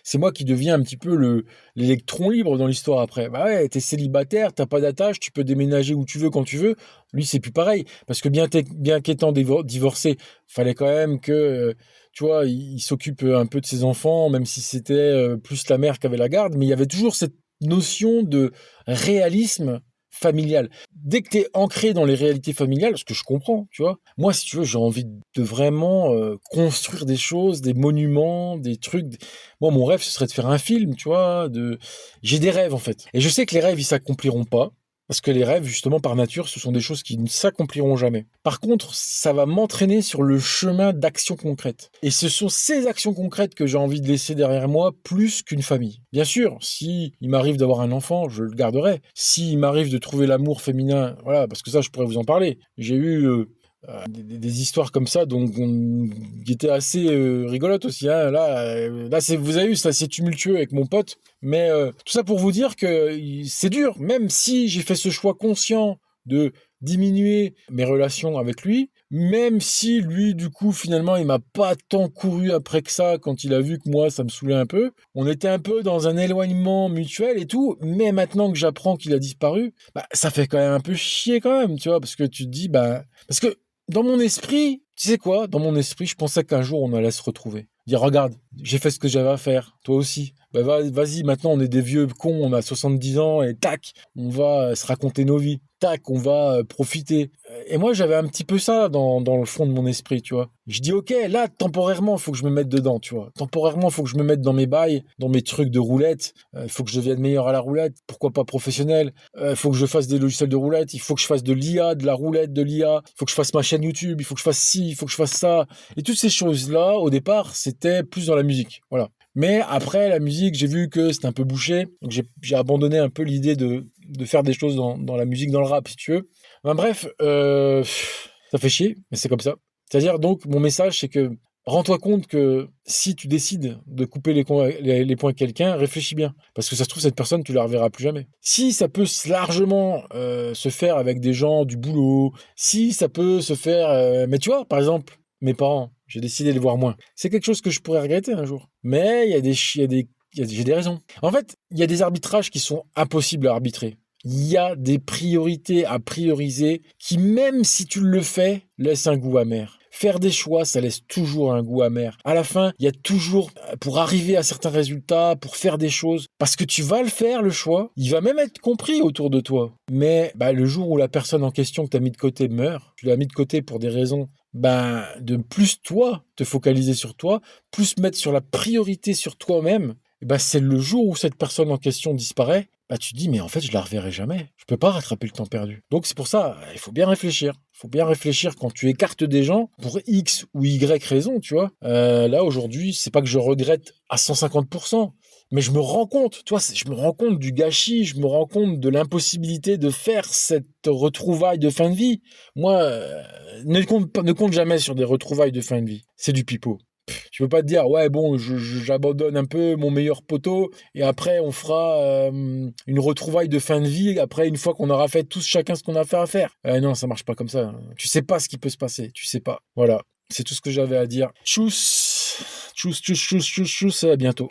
c'est moi qui deviens un petit peu l'électron libre dans l'histoire après. Bah ouais, t'es célibataire, t'as pas d'attache, tu peux déménager où tu veux, quand tu veux. Lui, c'est plus pareil, parce que bien qu'étant divorcé, fallait quand même que, tu vois, il s'occupe un peu de ses enfants, même si c'était plus la mère qui avait la garde, mais il y avait toujours cette notion de réalisme familial. Dès que tu es ancré dans les réalités familiales, ce que je comprends, tu vois, moi, si tu veux, j'ai envie de vraiment construire des choses, des monuments, des trucs. Moi, mon rêve, ce serait de faire un film, tu vois. J'ai des rêves, en fait. Et je sais que les rêves, ils s'accompliront pas. Parce que les rêves, justement, par nature, ce sont des choses qui ne s'accompliront jamais. Par contre, ça va m'entraîner sur le chemin d'actions concrètes. Et ce sont ces actions concrètes que j'ai envie de laisser derrière moi, plus qu'une famille. Bien sûr, si il m'arrive d'avoir un enfant, je le garderai. Si il m'arrive de trouver l'amour féminin, voilà, parce que ça, je pourrais vous en parler. J'ai eu des histoires comme ça, donc qui étaient assez rigolotes aussi. Hein. Là, vous avez vu, c'est assez tumultueux avec mon pote. Mais tout ça pour vous dire que c'est dur. Même si j'ai fait ce choix conscient de diminuer mes relations avec lui, même si lui, du coup, finalement, il m'a pas tant couru après que ça quand il a vu que moi, ça me saoulait un peu. On était un peu dans un éloignement mutuel et tout. Mais maintenant que j'apprends qu'il a disparu, ça fait quand même un peu chier quand même, tu vois, parce que tu te dis, parce que dans mon esprit, tu sais quoi? Dans mon esprit, je pensais qu'un jour, on allait se retrouver. Dire, regarde, j'ai fait ce que j'avais à faire. Toi aussi. Vas-y, maintenant, on est des vieux cons, on a 70 ans, et tac, on va se raconter nos vies. Tac, on va profiter. Et moi, j'avais un petit peu ça dans le fond de mon esprit, tu vois. Je dis, ok, là, temporairement, il faut que je me mette dedans, tu vois. Temporairement, il faut que je me mette dans mes bails, dans mes trucs de roulette. Il faut que je devienne meilleur à la roulette. Pourquoi pas professionnel? Il faut que je fasse des logiciels de roulette. Il faut que je fasse de l'IA, de la roulette, de l'IA. Il faut que je fasse ma chaîne YouTube. Il faut que je fasse ci, il faut que je fasse ça. Et toutes ces choses-là, au départ, c'était plus dans la musique. Voilà. Mais après, la musique, j'ai vu que c'était un peu bouché. Donc, j'ai abandonné un peu l'idée de faire des choses dans la musique, dans le rap, si tu veux. Bref, ça fait chier, mais c'est comme ça. C'est-à-dire, donc, mon message, c'est que rends-toi compte que si tu décides de couper les points avec quelqu'un, réfléchis bien. Parce que ça se trouve, cette personne, tu la reverras plus jamais. Si ça peut largement se faire avec des gens du boulot, si ça peut se faire... mais tu vois, par exemple, mes parents, j'ai décidé de les voir moins. C'est quelque chose que je pourrais regretter un jour. Mais j'ai des raisons. En fait, il y a des arbitrages qui sont impossibles à arbitrer. Il y a des priorités à prioriser qui, même si tu le fais, laissent un goût amer. Faire des choix, ça laisse toujours un goût amer. À la fin, il y a toujours, pour arriver à certains résultats, pour faire des choses, parce que tu vas le faire, le choix, il va même être compris autour de toi. Mais le jour où la personne en question que tu as mis de côté meurt, tu l'as mis de côté pour des raisons de plus toi, te focaliser sur toi, plus mettre sur la priorité sur toi-même, c'est le jour où cette personne en question disparaît, tu te dis, mais en fait, je la reverrai jamais. Je peux pas rattraper le temps perdu. Donc, c'est pour ça, il faut bien réfléchir. Il faut bien réfléchir quand tu écartes des gens pour X ou Y raison, tu vois. Là, aujourd'hui, c'est pas que je regrette à 150%, mais je me rends compte, tu vois, je me rends compte du gâchis, je me rends compte de l'impossibilité de faire cette retrouvaille de fin de vie. Moi, ne compte jamais sur des retrouvailles de fin de vie. C'est du pipeau. Tu peux pas te dire, ouais, bon, j'abandonne un peu mon meilleur poteau et après, on fera une retrouvaille de fin de vie après, une fois qu'on aura fait tous chacun ce qu'on a fait à faire. Non, ça marche pas comme ça. Tu sais pas ce qui peut se passer. Tu sais pas. Voilà. C'est tout ce que j'avais à dire. Tchuss, tchuss, tchuss, tchuss, tchuss, tchuss. À bientôt.